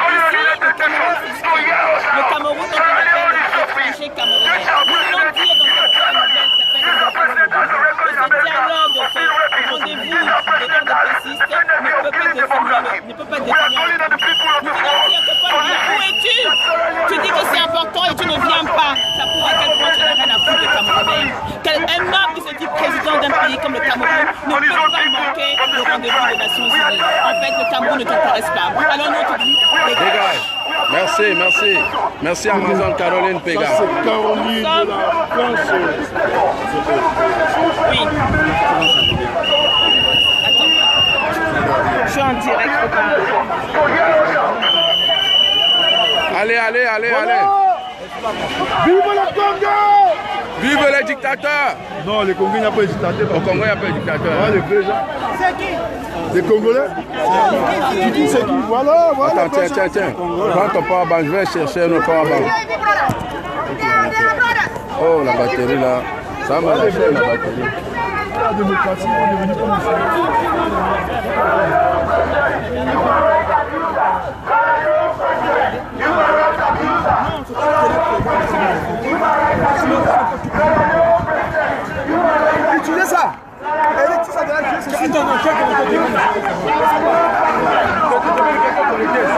[SPEAKER 13] Ici, le Cameroun s'exprime. Le Cameroun est un appel des étrangers camerounais. Nous voulons dire dans cette nouvelle que ce dialogue, ce rendez-vous des corps de pécistes ne peut pas définir. Nous voulons dire que Paul dit, où es-tu? Tu dis que c'est important et tu ne viens pas. Ça prouve à quel point tu n'as rien à foutre des Camerounais. Un homme qui se dit président d'un pays comme le Cameroun ne peut pas manquer le rendez-vous des Nations Unies. En fait, le Cameroun ne t'intéresse pas. Alors nous, on te dit, dégage.
[SPEAKER 1] Merci, merci. Merci Amazon Caroline Pega.
[SPEAKER 6] Ça, c'est Caroline de la France.
[SPEAKER 13] Oui. Je suis en direct au Cameroun.
[SPEAKER 1] Allez, allez, allez, allez.
[SPEAKER 6] Vive le Congo!
[SPEAKER 1] Vive les dictateurs!
[SPEAKER 6] Non, les Congolais, il n'y a pas de dictateur.
[SPEAKER 1] Au Congo, il n'y a pas de dictateur.
[SPEAKER 6] Ah, les vrais gens.
[SPEAKER 13] C'est qui?
[SPEAKER 6] Les Congolais? Tu dis c'est qui? Voilà, voilà.
[SPEAKER 1] Attends, tiens. Prends ton powerbank, je vais chercher nos powerbank. Oh, la batterie là. Ça m'a lâché la batterie.
[SPEAKER 6] La démocratie, on est venu comme ça.
[SPEAKER 5] Utilisez ça.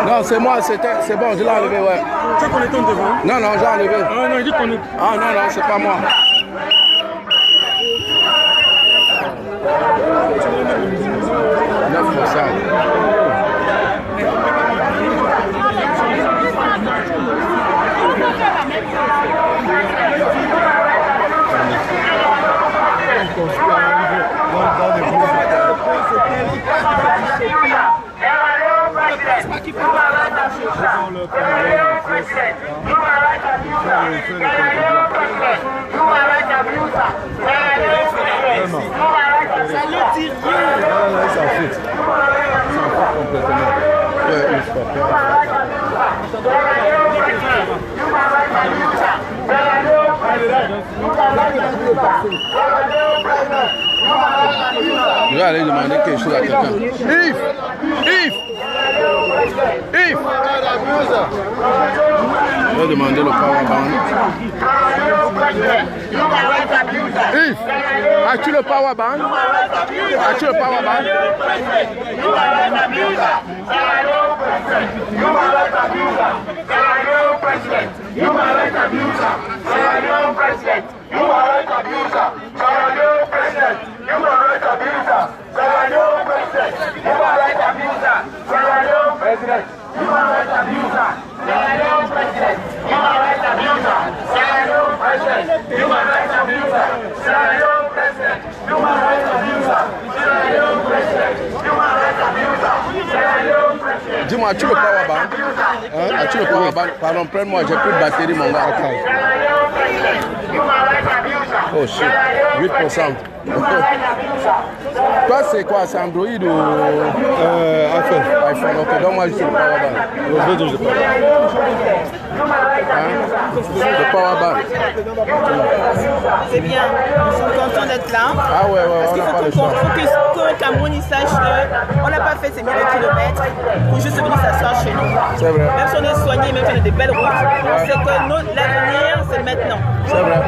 [SPEAKER 1] Non, c'est moi, c'est bon, je l'ai enlevé, ouais.
[SPEAKER 4] Tu sais qu'on est devant?
[SPEAKER 1] Non, j'ai enlevé.
[SPEAKER 4] Ah non, il dit qu'on est...
[SPEAKER 1] Ah non, c'est pas moi. Je vais aller demander quelque chose à quelqu'un. Yves! Je vais demander le powerbank. Yves, as-tu le powerbank? As-tu le powerbank?
[SPEAKER 9] Human rights abuser.
[SPEAKER 1] as-tu le power bank? As-tu le power bank? Pardon, prends-moi, j'ai plus de batterie, mon gars. Oh shit, 8%. Toi, c'est quoi? C'est Android ou iPhone? iPhone, ok. Donne-moi juste le power bank. Le power bank.
[SPEAKER 13] C'est bien, nous sommes contents d'être là.
[SPEAKER 1] Ah ouais,
[SPEAKER 13] Parce
[SPEAKER 1] on
[SPEAKER 13] qu'il
[SPEAKER 1] n'a pas le
[SPEAKER 13] faut
[SPEAKER 1] choix.
[SPEAKER 13] que le Cameroun il sache qu'on n'a pas fait ces milliers de kilomètres pour juste venir s'asseoir chez nous.
[SPEAKER 1] C'est vrai.
[SPEAKER 13] Même si on est soigné, même si on a des belles routes, c'est que l'avenir, c'est maintenant.
[SPEAKER 1] C'est vrai.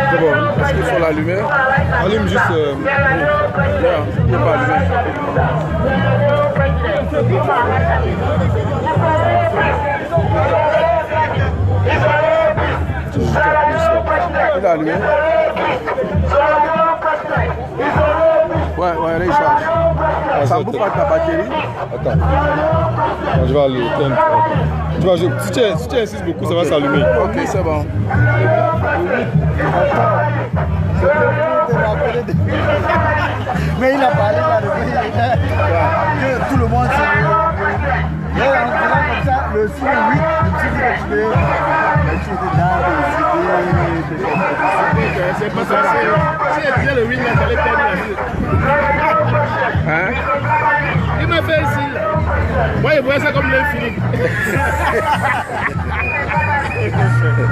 [SPEAKER 1] C'est bon, est-ce qu'il faut l'allumer? Allume juste. Non, il n'est pas allumé. Il est allumé. Ouais, recharge. Ça bouffe pas ta batterie.
[SPEAKER 14] Attends. Je vais aller. Si tu insistes beaucoup, ça va s'allumer.
[SPEAKER 1] Ok, c'est bon.
[SPEAKER 5] Mais il a parlé là que tout le monde s'est mais en faisant comme ça, le signe 8, je me suis dit que je suis dans
[SPEAKER 6] C'est pas ça. Si elle disait le 8, là, j'allais perdre la vie.
[SPEAKER 1] Hein?
[SPEAKER 6] Il m'a fait ici. Moi, je voyais ça comme l'infini.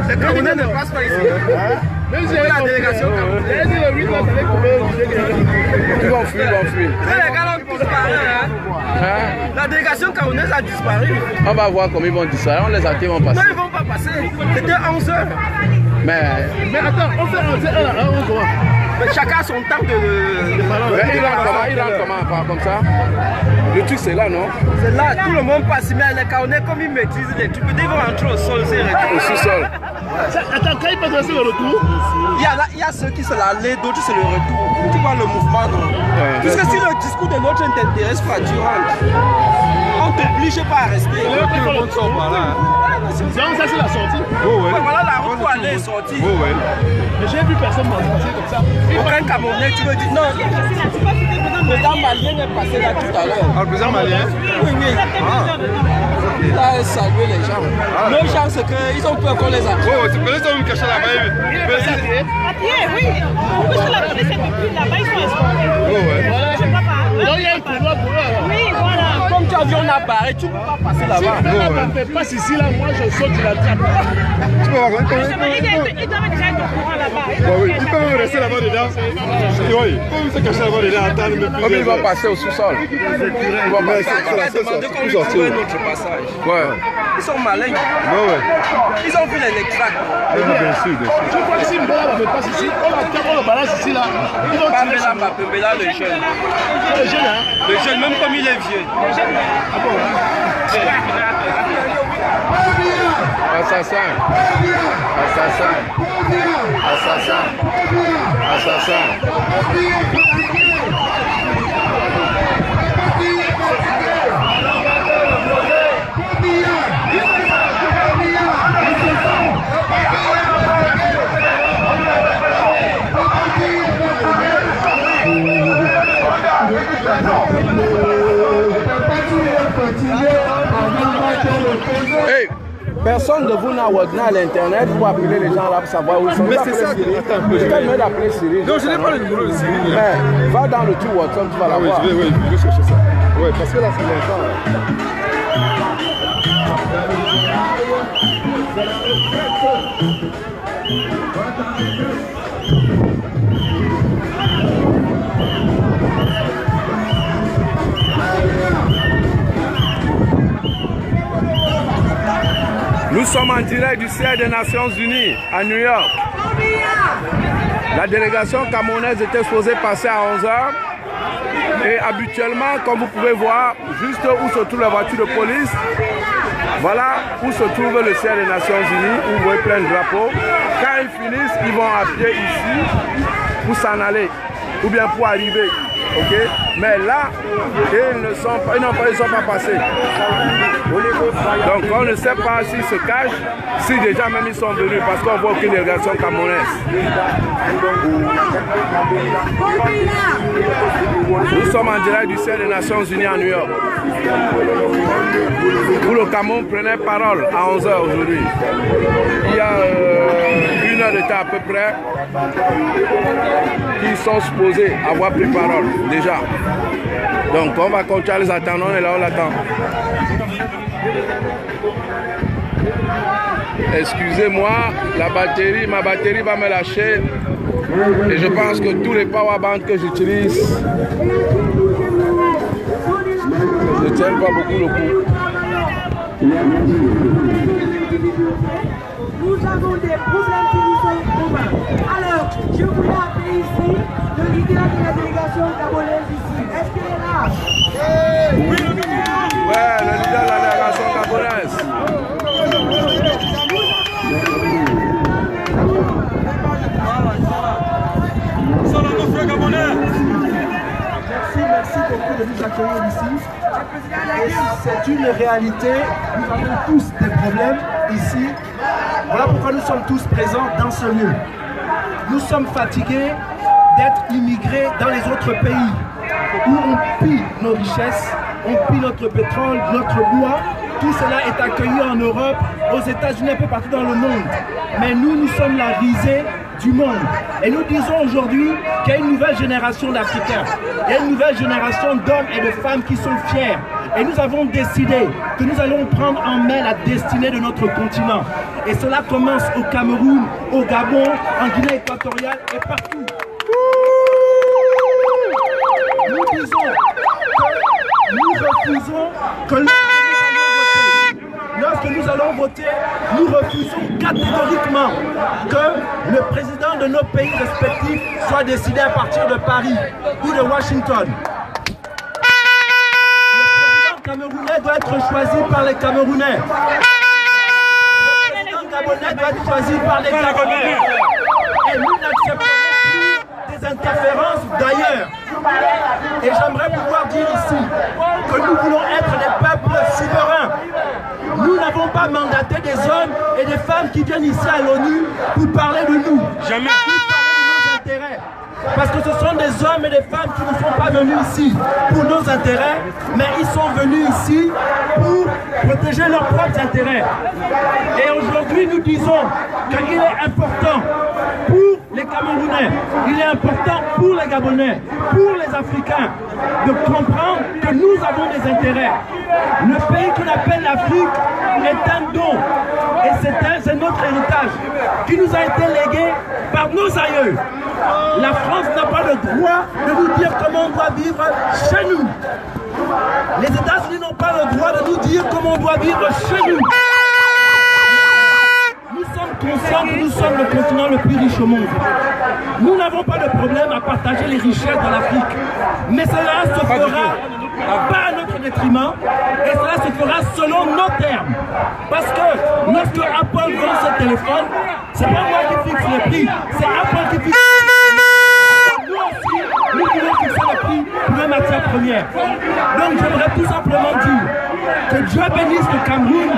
[SPEAKER 5] C'est comme on ne passe pas ici.
[SPEAKER 6] Même si la délégation, j'ai dit le 8, là, j'allais couper.
[SPEAKER 1] Ils vont fuir.
[SPEAKER 5] Les gars ont disparu.
[SPEAKER 1] Hein?
[SPEAKER 5] La délégation camerounaise a disparu.
[SPEAKER 1] On va voir comment ils vont disparaître. On les attend, ils vont passer.
[SPEAKER 5] Non, ils ne vont pas passer. C'était 11h.
[SPEAKER 1] Mais
[SPEAKER 6] attends, on fait un comment?
[SPEAKER 5] Mais chacun a son temps de
[SPEAKER 1] mais il rentre comment? Comme ça? Le truc c'est là, non?
[SPEAKER 5] C'est là, tout le monde passe. Mais les Camerounais, comme ils maîtrisent les trucs, ils vont rentrer au sol.
[SPEAKER 1] Au sous-sol.
[SPEAKER 6] Attends, quand ils passent le retour,
[SPEAKER 5] il y a ceux qui sont l'aller, d'autres c'est le retour. Tu vois le mouvement, non? Puisque si le discours de l'autre ne t'intéresse pas, tu rentres. On ne t'oblige pas à rester. Tout le monde sort par là.
[SPEAKER 6] Ça c'est la sortie.
[SPEAKER 5] Voilà la route pour aller est sortie.
[SPEAKER 6] Mais j'ai vu personne passer comme ça.
[SPEAKER 5] Aucun Camerounais, tu veux dire non. Le président malien est passé là tout à l'heure.
[SPEAKER 14] Le président malien?
[SPEAKER 5] Oui. Il a salué les gens. Les gens, c'est qu'ils ont peur qu'on les attende.
[SPEAKER 14] Oh, tu peux les me cacher là-bas.
[SPEAKER 13] À pied, oui. Parce que la police est depuis là-bas, ils sont escortés. Je ne vois pas.
[SPEAKER 6] Donc il y a un couloir pour eux.
[SPEAKER 13] Oui, voilà.
[SPEAKER 5] Comme tu as vu, on a barré, tu ne peux pas passer là-bas.
[SPEAKER 6] Si tu passes ici, là, moi je saute, tu la trappe.
[SPEAKER 14] Tu peux voir
[SPEAKER 13] Ils doivent déjà être au courant là-bas.
[SPEAKER 14] Oui, ils peuvent rester là-bas dedans. Oui, ils peuvent se cacher là-bas dedans, attendre.
[SPEAKER 1] Comme ils vont passer au sous-sol. Ils vont passer.
[SPEAKER 5] Demandé qu'on lui trouve un autre passage.
[SPEAKER 1] Ouais.
[SPEAKER 5] Ils sont malins. Ils ont vu les tracts.
[SPEAKER 14] Bien sûr.
[SPEAKER 6] Je crois que si Mbola ne passe ici, on le balance ici, là. Ils vont tirer sur nous.
[SPEAKER 5] Pembela, le jeune.
[SPEAKER 6] Le jeune, hein?
[SPEAKER 5] Le jeune, même comme il est vieux.
[SPEAKER 1] Assassin. Hey, personne de vous n'a à l'internet pour appeler les gens là pour savoir où ils sont.
[SPEAKER 14] Mais c'est ça.
[SPEAKER 1] Attends, je t'ai même d'appeler Cyril.
[SPEAKER 14] Non, je n'ai pas le numéro de Cyril.
[SPEAKER 1] Mais va dans le tour WhatsApp, tu vas la voir.
[SPEAKER 14] Je vais chercher ça. Oui, parce que là, c'est longtemps.
[SPEAKER 1] Nous sommes en direct du siège des Nations Unies à New York. La délégation camerounaise était supposée passer à 11h. Et habituellement, comme vous pouvez voir, juste où se trouvent les voitures de police, voilà où se trouve le siège des Nations Unies, où vous voyez plein de drapeaux. Quand ils finissent, ils vont à pied ici pour s'en aller, ou bien pour arriver. Okay? Mais là, ils ne sont pas passés. Donc on ne sait pas s'ils se cachent, si déjà même ils sont venus, parce qu'on voit aucune délégation camerounaise. Nous sommes en direct du ciel des Nations Unies à New York, où le Cameroun prenait parole à 11 h aujourd'hui. Il y a 1 heure de temps à peu près qui sont supposés avoir pris parole déjà. Donc on va continuer à les attendre, on est là, on l'attend. Excusez-moi, ma batterie va me lâcher. Et je pense que tous les powerbanks que j'utilise ne tiennent pas beaucoup le coup.
[SPEAKER 15] Nous avons des problèmes qui nous sont communs. Alors, je voulais appeler ici le leader de la délégation gabonaise ici. Est-ce qu'il est là?
[SPEAKER 1] Oui, le leader de la délégation gabonaise.
[SPEAKER 16] Merci beaucoup de nous accueillir ici. C'est une réalité. Nous avons tous des problèmes ici. Voilà pourquoi nous sommes tous présents dans ce lieu. Nous sommes fatigués d'être immigrés dans les autres pays où on pille nos richesses, on pille notre pétrole, notre bois. Tout cela est accueilli en Europe, aux États-Unis, un peu partout dans le monde. Mais nous sommes la risée du monde. Et nous disons aujourd'hui qu'il y a une nouvelle génération d'Africains. Il y a une nouvelle génération d'hommes et de femmes qui sont fiers. Et nous avons décidé que nous allons prendre en main la destinée de notre continent. Et cela commence au Cameroun, au Gabon, en Guinée équatoriale et partout. Nous disons que nous refusons que lorsque nous allons voter, nous refusons catégoriquement que le président de nos pays respectifs soit décidé à partir de Paris ou de Washington. Le président camerounais doit être choisi par les Camerounais. Le président gabonais doit être choisi par les Gabonais. Et nous n'accepterons plus des interférences d'ailleurs. Et j'aimerais pouvoir dire ici que nous voulons être des peuples souverains. Nous n'avons pas mandaté des hommes et des femmes qui viennent ici à l'ONU pour parler de nous. Jamais. Pour parler de nos intérêts. Parce que ce sont des hommes et des femmes qui ne sont pas venus ici pour nos intérêts, mais ils sont venus ici pour protéger leurs propres intérêts. Et aujourd'hui, nous disons qu'il est important pour les Camerounais, il est important pour les Gabonais, pour les Africains, de comprendre que nous avons des intérêts. Le pays qu'on appelle l'Afrique est un don, et c'est notre héritage qui nous a été légué par nos aïeux. La France n'a pas le droit de nous dire comment on doit vivre chez nous. Les États-Unis n'ont pas le droit de nous dire comment on doit vivre chez nous. Nous sommes conscients que nous sommes le continent le plus riche au monde. Nous n'avons pas de problème à partager les richesses de l'Afrique. Mais cela se fera pas à notre détriment et cela se fera selon nos termes. Parce que lorsque Apple vend ses téléphones, c'est pas moi qui fixe le prix, c'est Apple qui fixe le prix. Nous aussi, nous voulons fixer le prix pour les matières premières. Donc j'aimerais tout simplement dire que Dieu bénisse le Cameroun,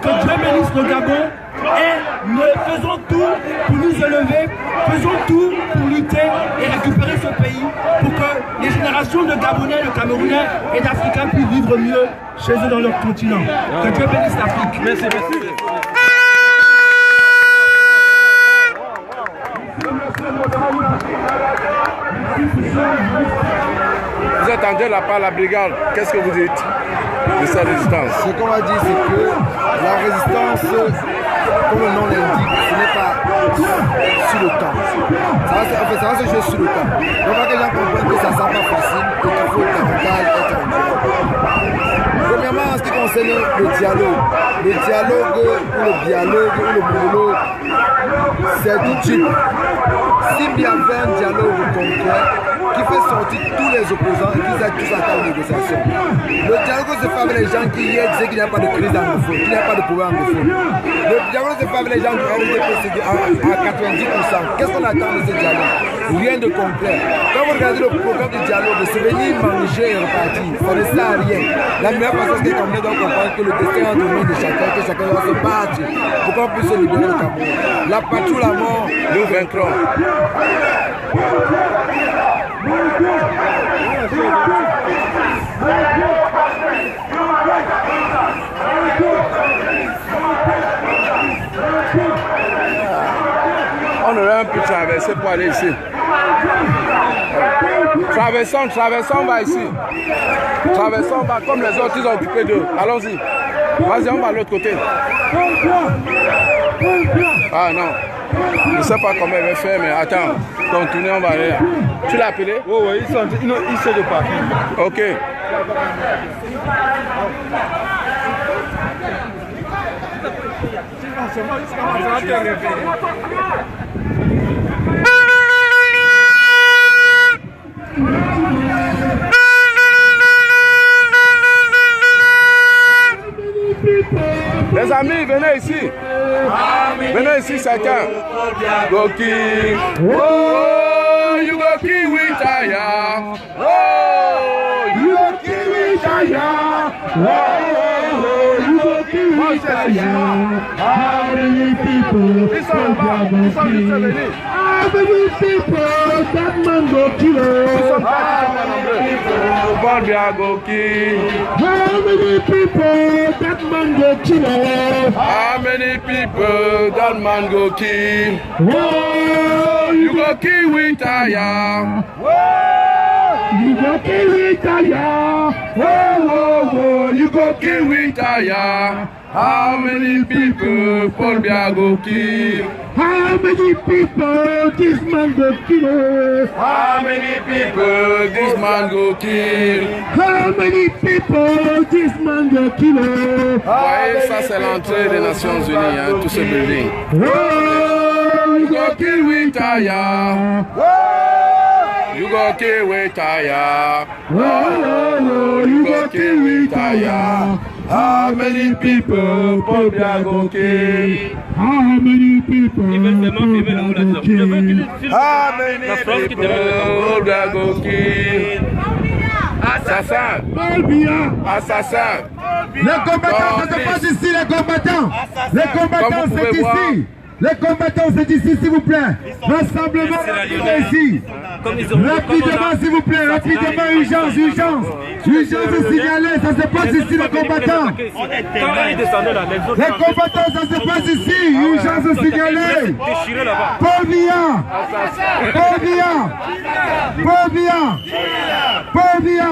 [SPEAKER 16] que Dieu bénisse le Gabon, et nous faisons tout pour nous élever, faisons tout pour lutter et récupérer ce pays pour que les générations de Gabonais, de Camerounais et d'Africains puissent vivre mieux chez eux dans leur continent. Que Dieu bénisse l'Afrique. Merci, merci.
[SPEAKER 1] Vous attendez la part de la brigade, qu'est-ce que vous dites de cette résistance?
[SPEAKER 17] Ce qu'on va dire, c'est que la résistance, comme le nom l'indique, ce n'est pas sur le temps. Ça va se jouer sur le temps. Donc, il faut que les gens comprennent que ça ne sera pas facile et qu'il faut davantage être endurant. Premièrement, en ce qui concerne le dialogue ou le dialogue ou le monologue, c'est du type. S'il y avait un dialogue concret qui fait sortir tous les opposants et qu'ils aient tous à table de négociation. Le dialogue se fait avec les gens qui hier disaient qu'il n'y a pas de crise anglophone, qu'il n'y a pas de pouvoir anglophone. Le dialogue se fait avec les gens du RDP à 90%. Qu'est-ce qu'on attend de ce dialogue? rien de concret. Quand vous regardez le programme du dialogue, c'est venir manger et repartir. Ça ne sert à rien. La meilleure façon, c'est que les Camerounais doivent comprendre que le destin est entre les mains de chacun, que chacun doit se battre pour qu'on puisse se libérer le Cameroun. La patrie ou la mort, nous vaincrons.
[SPEAKER 1] On aurait un peu traversé pour aller ici. Traversons, on va ici. Traversons, on va comme les autres, ils ont occupé d'eux. Allons-y. Vas-y, on va à l'autre côté. Ah non. Je ne sais pas comment il va faire, mais attends. Donc, tourner, on va aller là. Tu l'as appelé?
[SPEAKER 14] Oui, ils sont de partir.
[SPEAKER 1] Ok. Les amis, venez ici. Venez ici, chacun. Goki. Oh, you go kiwi taya. Oh, you go kiwi taya. Oh, you go kiwi taya.
[SPEAKER 8] How many people that man go kill?
[SPEAKER 1] How many people that man go kill? How many people that man go kill? Oh, you go kill with tire.
[SPEAKER 8] You go kill with tire.
[SPEAKER 1] Oh, you go kill with tire. How many people Paul Biya go kill?
[SPEAKER 8] How many people this man go kill?
[SPEAKER 1] How many people this man go kill?
[SPEAKER 8] How many people this man go kill?
[SPEAKER 1] Voyez, ça c'est l'entrée des Nations Unies, hein, tout ce building.
[SPEAKER 8] Oh,
[SPEAKER 1] you go kill with tire. You go kill with tire. Oh, you go kill with tire. How many people Paul Biya go kill?
[SPEAKER 8] How many people
[SPEAKER 1] How many people Paul Biya go kill? Assassin!
[SPEAKER 8] Paul Biya!
[SPEAKER 1] Assassin!
[SPEAKER 8] Les combattants, ça se passe ici, les combattants! Les combattants, c'est ici! Les combattants, c'est ici, s'il vous plaît! Rassemblement, c'est ici! Rapidement, s'il vous plaît, rapidement, urgence, urgence! Urgence signalée, ça se passe ici, les combattants! Les combattants, ça se passe ici! Urgence signalée! Paul Biya! Paul Biya! Paul Biya! Paul Biya!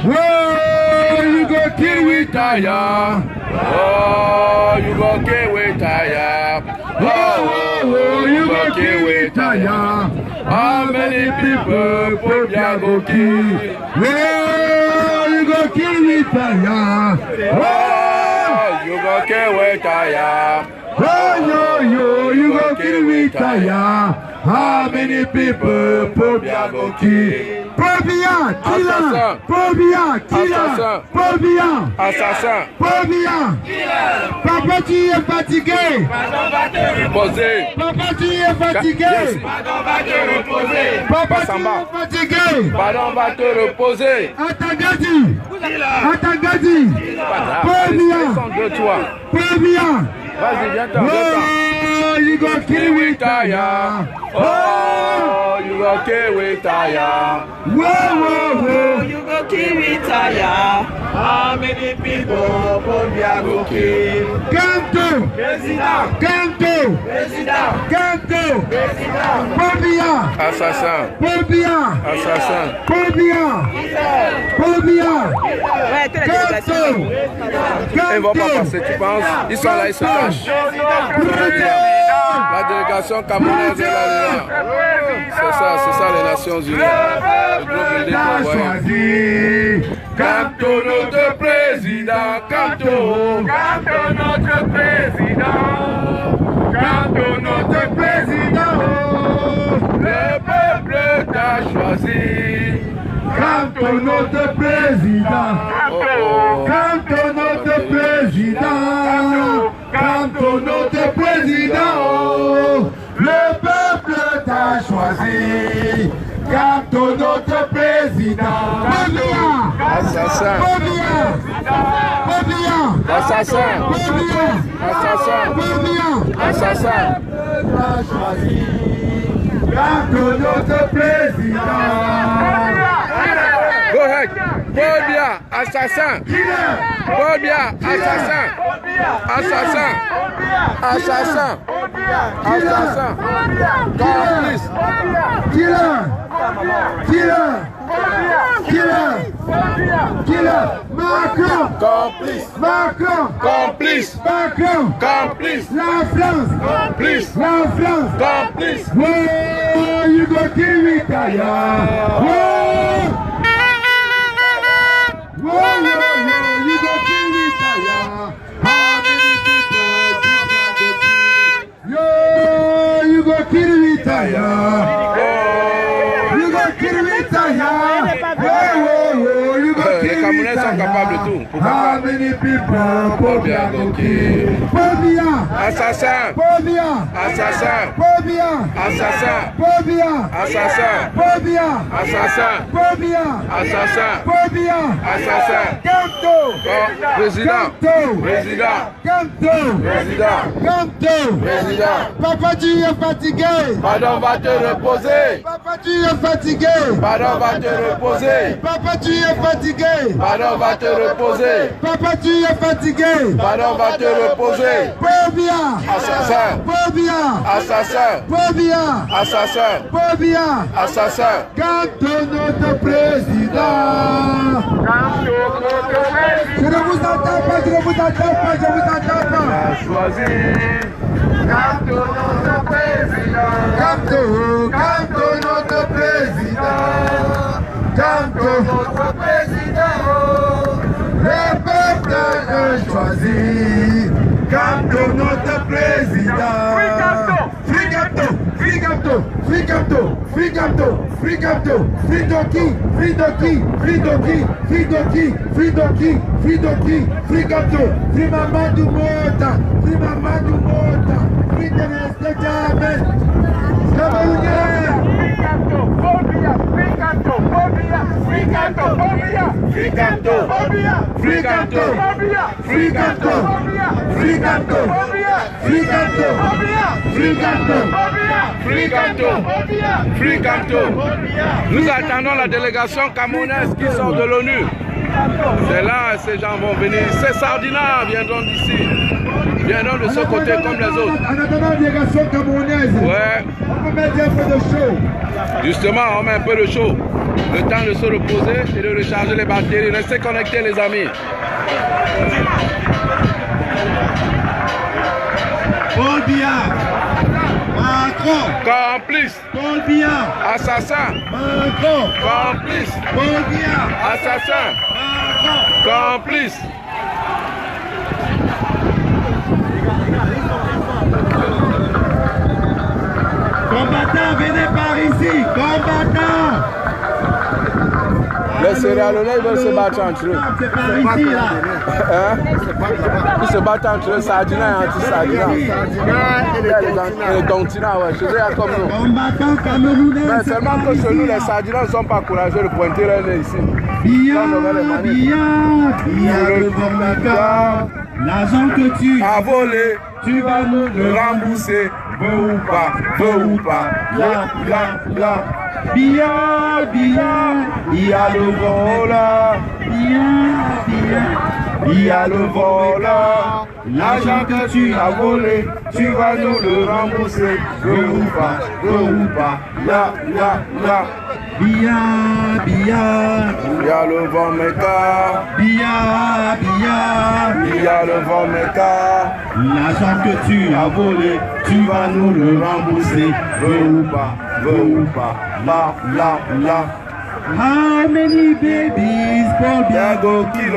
[SPEAKER 1] Oh, you go kill with tire. Oh, you go kill with tire. Oh, you go kill with tire. How many people Paul Biya go kill?
[SPEAKER 8] Oh, you go kill with tire.
[SPEAKER 1] Oh, you go kill with tire.
[SPEAKER 8] Oh, you go kill with tire. How many people Paul Biya go kill? Paul Biya, killer! Paul Biya, killer! Paul Biya!
[SPEAKER 1] Assassin!
[SPEAKER 8] Paul Biya! Papa, tu es fatigué!
[SPEAKER 1] Reposé!
[SPEAKER 8] Papa, tu es fatigué!
[SPEAKER 1] Pardon, va te reposer!
[SPEAKER 8] Papa, tu es fatigué!
[SPEAKER 1] Pardon, va te reposer!
[SPEAKER 8] Atagadi! Atagadi! Paul Biya! Paul Biya!
[SPEAKER 1] Vas-y, viens-t'en,
[SPEAKER 8] Oh, you go kill with tire!
[SPEAKER 1] Oh, you go kill with tire!
[SPEAKER 8] Whoa,
[SPEAKER 13] you go kill with tire.
[SPEAKER 1] How many people Paul Biya go kill?
[SPEAKER 8] Kanto!
[SPEAKER 1] Président!
[SPEAKER 8] Kanto!
[SPEAKER 1] Président!
[SPEAKER 8] Kanto!
[SPEAKER 1] Président!
[SPEAKER 8] Paul Biya!
[SPEAKER 1] Assassin!
[SPEAKER 8] Paul Biya!
[SPEAKER 1] Assassin!
[SPEAKER 8] Paul Biya! Paul Biya! Kanto!
[SPEAKER 1] Ils vont pas passer, tu penses? Ils sont là, ils se cachent. La délégation camerounaise est là. C'est ça, les Nations Unies. Le groupe de déploiement. Kanto notre président, Kanto. Kanto notre président. Kanto notre président. Le peuple t'a choisi.
[SPEAKER 8] Kanto notre président! Kanto notre président! Kanto notre président! Le peuple t'a choisi! choisi. Gâteau notre président.
[SPEAKER 1] Assassin. Assassin. Assassin.
[SPEAKER 8] Gâteau notre président.
[SPEAKER 1] Go ahead. Paul Biya, assassin. Paul Biya, assassin. Assassin. Assassin. Assassin. Complice.
[SPEAKER 8] Killer. Macron.
[SPEAKER 1] Complice.
[SPEAKER 8] Macron.
[SPEAKER 1] Complice.
[SPEAKER 8] Macron.
[SPEAKER 1] Complice.
[SPEAKER 8] La France.
[SPEAKER 1] Complice.
[SPEAKER 8] La France.
[SPEAKER 1] Complice.
[SPEAKER 8] Oh, you go kill me, Kaya. Oh, you go kill me, Kaya. How many people yo, you go kill me, Kaya. You go kill me, Kaya.
[SPEAKER 1] Les Camerounais sont capables de tout.
[SPEAKER 8] How many people?
[SPEAKER 1] Paul Biya go kill.
[SPEAKER 8] Paul Biya.
[SPEAKER 1] Assassin.
[SPEAKER 8] Paul Biya.
[SPEAKER 1] Assassin.
[SPEAKER 8] Paul Biya.
[SPEAKER 1] Assassin.
[SPEAKER 8] Paul Biya.
[SPEAKER 1] Assassin.
[SPEAKER 8] Paul Biya.
[SPEAKER 1] Assassin.
[SPEAKER 8] Paul Biya.
[SPEAKER 1] Assassin.
[SPEAKER 8] Paul Biya.
[SPEAKER 1] Assassin.
[SPEAKER 8] Ganto.
[SPEAKER 1] Président. Président.
[SPEAKER 8] Ganto.
[SPEAKER 1] Président.
[SPEAKER 8] Ganto.
[SPEAKER 1] Président.
[SPEAKER 8] Papa, tu es fatigué.
[SPEAKER 1] Pardon, va te reposer.
[SPEAKER 8] Papa, tu es fatigué.
[SPEAKER 1] Pardon, va te reposer.
[SPEAKER 8] Papa, tu es fatigué.
[SPEAKER 1] Pardon, va te reposer.
[SPEAKER 8] Papa, tu es fatigué.
[SPEAKER 1] Pardon, va te reposer.
[SPEAKER 8] Paul Biya.
[SPEAKER 1] Assassin.
[SPEAKER 8] Paul Biya.
[SPEAKER 1] Assassin.
[SPEAKER 8] Paul Biya.
[SPEAKER 1] Assassin.
[SPEAKER 8] Paul Biya.
[SPEAKER 1] Assassin.
[SPEAKER 8] Ganto, notre président. Je ne vous entends pas, je ne vous entends pas, je vous entends pas.
[SPEAKER 1] Choisi.
[SPEAKER 8] Ganto, notre président. Ganto, notre président. Ganto, notre président. Le peuple a choisi. Ganto, notre président. Frigato, Frigato, Frigato, Frigato, Frigato, Fridoki, Fridoki, Fridoki, Fridoki, Fridoki, Fridoki, Frigato, Frimamadou Mota, Frimamadou Mota, Fridereste Jamen, Camerounais. Frigato, Frigato, Frigato, Frigato, Frigato, Frigato, Frigato, Frigato, Frigato,
[SPEAKER 1] Frigato. Frigato. Nous attendons la délégation camerounaise qui sort de l'ONU. C'est là, ces gens vont venir. Ces sardinats viendront d'ici. Viendront de ce côté comme les autres.
[SPEAKER 8] En attendant la délégation camerounaise,
[SPEAKER 1] ouais.
[SPEAKER 8] On peut mettre un peu de chaud.
[SPEAKER 1] Justement, on met un peu de chaud. Le temps de se reposer et de recharger les batteries. Restez connectés, les amis.
[SPEAKER 8] Paul Biya. Macron.
[SPEAKER 1] Complice.
[SPEAKER 8] Paul Biya.
[SPEAKER 1] Assassin.
[SPEAKER 8] Macron.
[SPEAKER 1] Complice.
[SPEAKER 8] Paul Biya.
[SPEAKER 1] Assassin. Complice.
[SPEAKER 8] Combattants, venez par ici. Combattants.
[SPEAKER 1] Les Sierra-Leonais veulent se battre entre eux.
[SPEAKER 8] C'est par ici, là.
[SPEAKER 1] Hein? Ils se battent entre eux, Sardina et anti-Sardina. Les Tontina, ouais. Chez eux, il y a comme nous.
[SPEAKER 8] Combattants camerounais.
[SPEAKER 1] Mais seulement que chez nous, les Sardina ne sont pas courageux de pointer leur nez ici.
[SPEAKER 8] Biya, le combattant. L'argent que tu
[SPEAKER 1] as volé,
[SPEAKER 8] tu vas nous le
[SPEAKER 1] rembourser. Veux ou pas, là.
[SPEAKER 8] Biya, il y a le voleur. Il y a le voleur. L'argent que tu as volé, tu vas nous le rembourser. Veux ou pas, là. Biya,
[SPEAKER 1] il y a le vent méca.
[SPEAKER 8] Biya,
[SPEAKER 1] il y a le vent méca.
[SPEAKER 8] L'argent que tu as volé, tu vas nous le rembourser.
[SPEAKER 1] Veux ou pas, là.
[SPEAKER 8] How many babies Paul Biya go kill?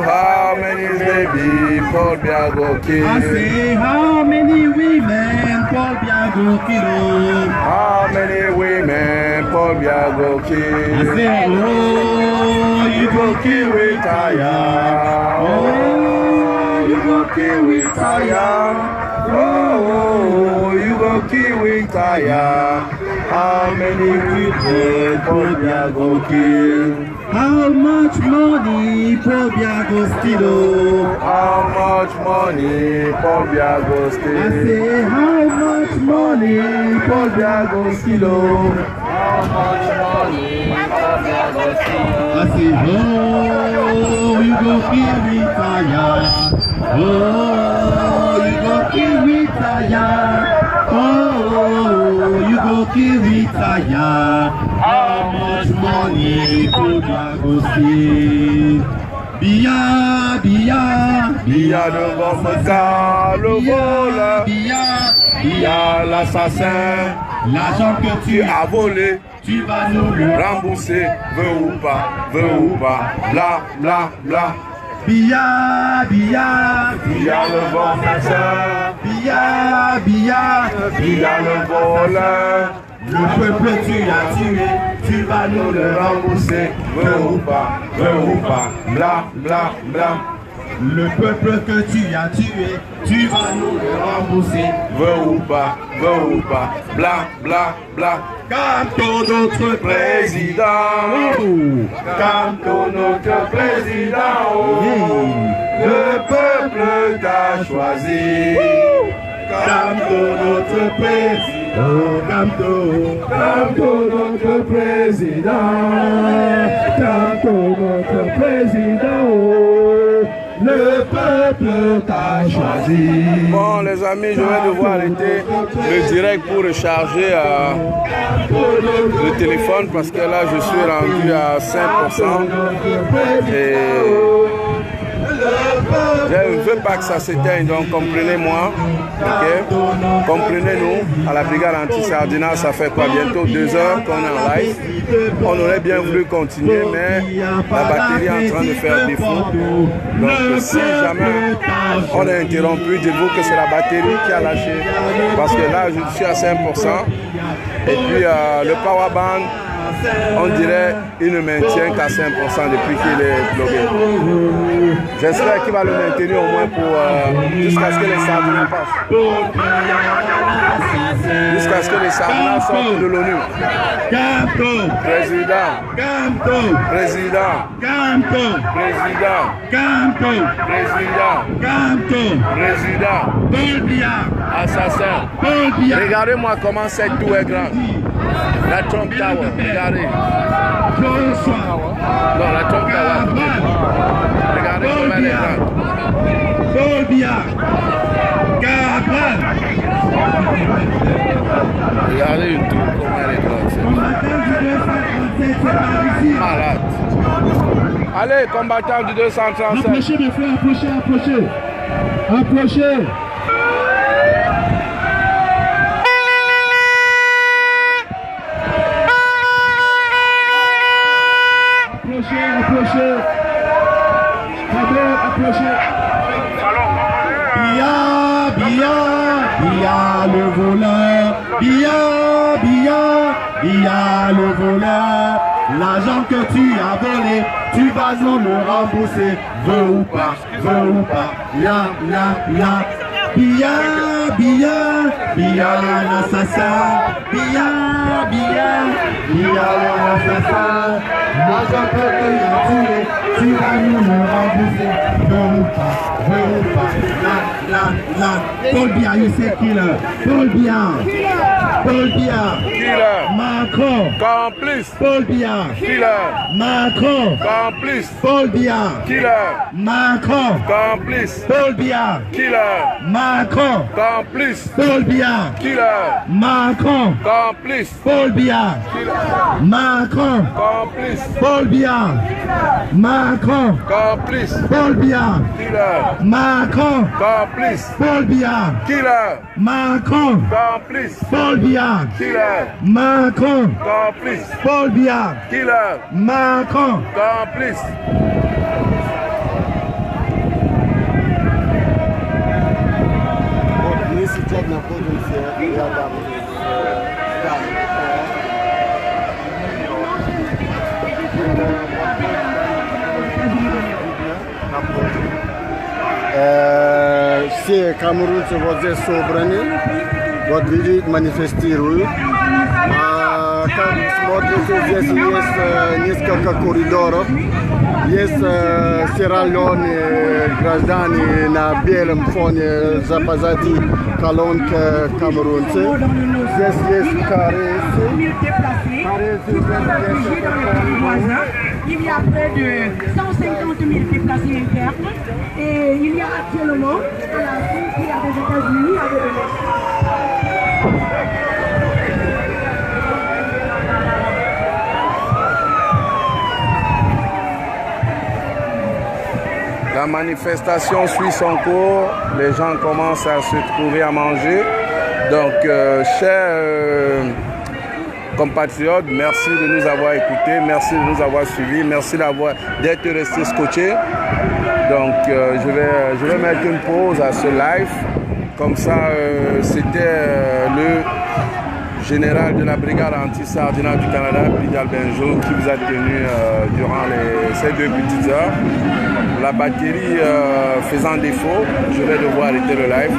[SPEAKER 1] How many babies Paul Biya go kill?
[SPEAKER 8] I say how many women Paul Biya go kill?
[SPEAKER 1] How many women Paul Biya go kill?
[SPEAKER 8] I say oh, you go kill with fire.
[SPEAKER 1] Oh, you go kill with fire. Oh, you go kill with fire.
[SPEAKER 11] How many people Pobiago kill? How much money Pobiago steal? How much money Pobiago steal? I say, how much money Pobiago steal? How much money Pobiago steal? I say, oh, you go kill me fire. Oh, you go kill me fire. Oh, you go kill me fire. How much money could I go see? Bia, bia, bia devant mon car, le voleur. Bia, bia, l'assassin. L'argent que tu as volé, tu vas nous le rembourser. Veux ou pas, bla, bla, bla. Bia, bia, bia le bon matin. Bia, bia, bia le voleur. Le peuple tu as tué, tu vas nous le rembourser. Veux ou pas, bla, bla, bla. Le peuple que tu as tué, tu vas nous le rembourser. Veux ou pas, bla, bla, bla. Canto notre président, canto notre président, le peuple t'a choisi. Canto notre président, canto notre président, canto notre président, le peuple t'a choisi.
[SPEAKER 1] Bon les amis, je vais devoir arrêter le direct pour recharger le téléphone parce que là je suis rendu à 5% et je ne veux pas que ça s'éteigne, donc comprenez-moi, ok? Comprenez-nous, à la brigade anti-Sardina, ça fait quoi, bientôt 2 heures qu'on est en live. On aurait bien voulu continuer, mais la batterie est en train de faire défaut. Donc si jamais on est interrompu, dites-vous que c'est la batterie qui a lâché, parce que là je suis à 5%, et puis le power band, on dirait il ne maintient qu'à 5% depuis qu'il est bloqué. J'espère qu'il va le maintenir au moins pour jusqu'à ce que les Sardinas passent. Jusqu'à ce que les Sardinas sortent de l'ONU. Président. Président. Président. Assassin. Regardez-moi comment cette tour est grande. La Trump Tower, regardez. Non, la Trump Tower. Regardez comment elle est grande. Regardez une tour comment elle est grande. Malade. Allez, combattants du 237.
[SPEAKER 8] Approchez mes frères, approchez. Approchez. Approchez. Approchez. Bia le voleur. Bia le voleur. L'argent que tu as volé, tu vas nous le rembourser. Veux ou pas, ya. Bia l'assassin. Bia l'assassin. L'argent que tu as tué, tu vas nous le rembourser. Veux ou pas, la. Paul Biya, you say killer. Paul Biya.
[SPEAKER 1] Killer.
[SPEAKER 8] Macron.
[SPEAKER 1] Complice.
[SPEAKER 8] Paul Biya.
[SPEAKER 1] Killer.
[SPEAKER 8] Macron.
[SPEAKER 1] Complice.
[SPEAKER 8] Paul Biya.
[SPEAKER 1] Killer.
[SPEAKER 8] Macron.
[SPEAKER 1] Complice.
[SPEAKER 8] Paul Biya.
[SPEAKER 1] Killer.
[SPEAKER 8] Macron.
[SPEAKER 1] Complice.
[SPEAKER 8] Paul Biya.
[SPEAKER 1] Killer.
[SPEAKER 8] Macron.
[SPEAKER 1] Complice.
[SPEAKER 8] Paul Biya.
[SPEAKER 1] Killer.
[SPEAKER 8] Macron.
[SPEAKER 1] Complice.
[SPEAKER 8] Paul Biya. Macron.
[SPEAKER 1] Complice.
[SPEAKER 8] Paul Biya.
[SPEAKER 1] Killer.
[SPEAKER 8] Macron.
[SPEAKER 1] Complice.
[SPEAKER 8] Paul Biya.
[SPEAKER 1] Killer.
[SPEAKER 8] Macron.
[SPEAKER 1] Complice.
[SPEAKER 8] Paul Biya.
[SPEAKER 1] Killer.
[SPEAKER 8] Macron.
[SPEAKER 1] Complice.
[SPEAKER 8] Paul Biya.
[SPEAKER 1] Killer.
[SPEAKER 8] Macron.
[SPEAKER 1] Complice.
[SPEAKER 18] Se Cameroun se voze sobrani, wat vidi manifestiru, смотрите, здесь есть несколько коридоров. Есть Сьерра Леоне, граждане на белом фоне запазати колонка камерунцы. Здесь есть Caresse.
[SPEAKER 15] Il y a près de 150 000 déplacés internes et il y a actuellement la frontière des États-Unis avec le Mexique.
[SPEAKER 1] La manifestation suit son cours, les gens commencent à se trouver à manger. Donc, chers compatriotes, merci de nous avoir écoutés, merci de nous avoir suivis, merci d'être restés scotchés. Donc, je vais mettre une pause à ce live. Comme ça, c'était le général de la brigade anti-sardinat du Canada, Bidal Benjo, qui vous a tenu durant ces 2 petites heures. La batterie faisant défaut, je vais devoir arrêter le live.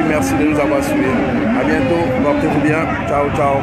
[SPEAKER 1] Merci de nous avoir suivis. À bientôt, portez-vous bien. Ciao, ciao.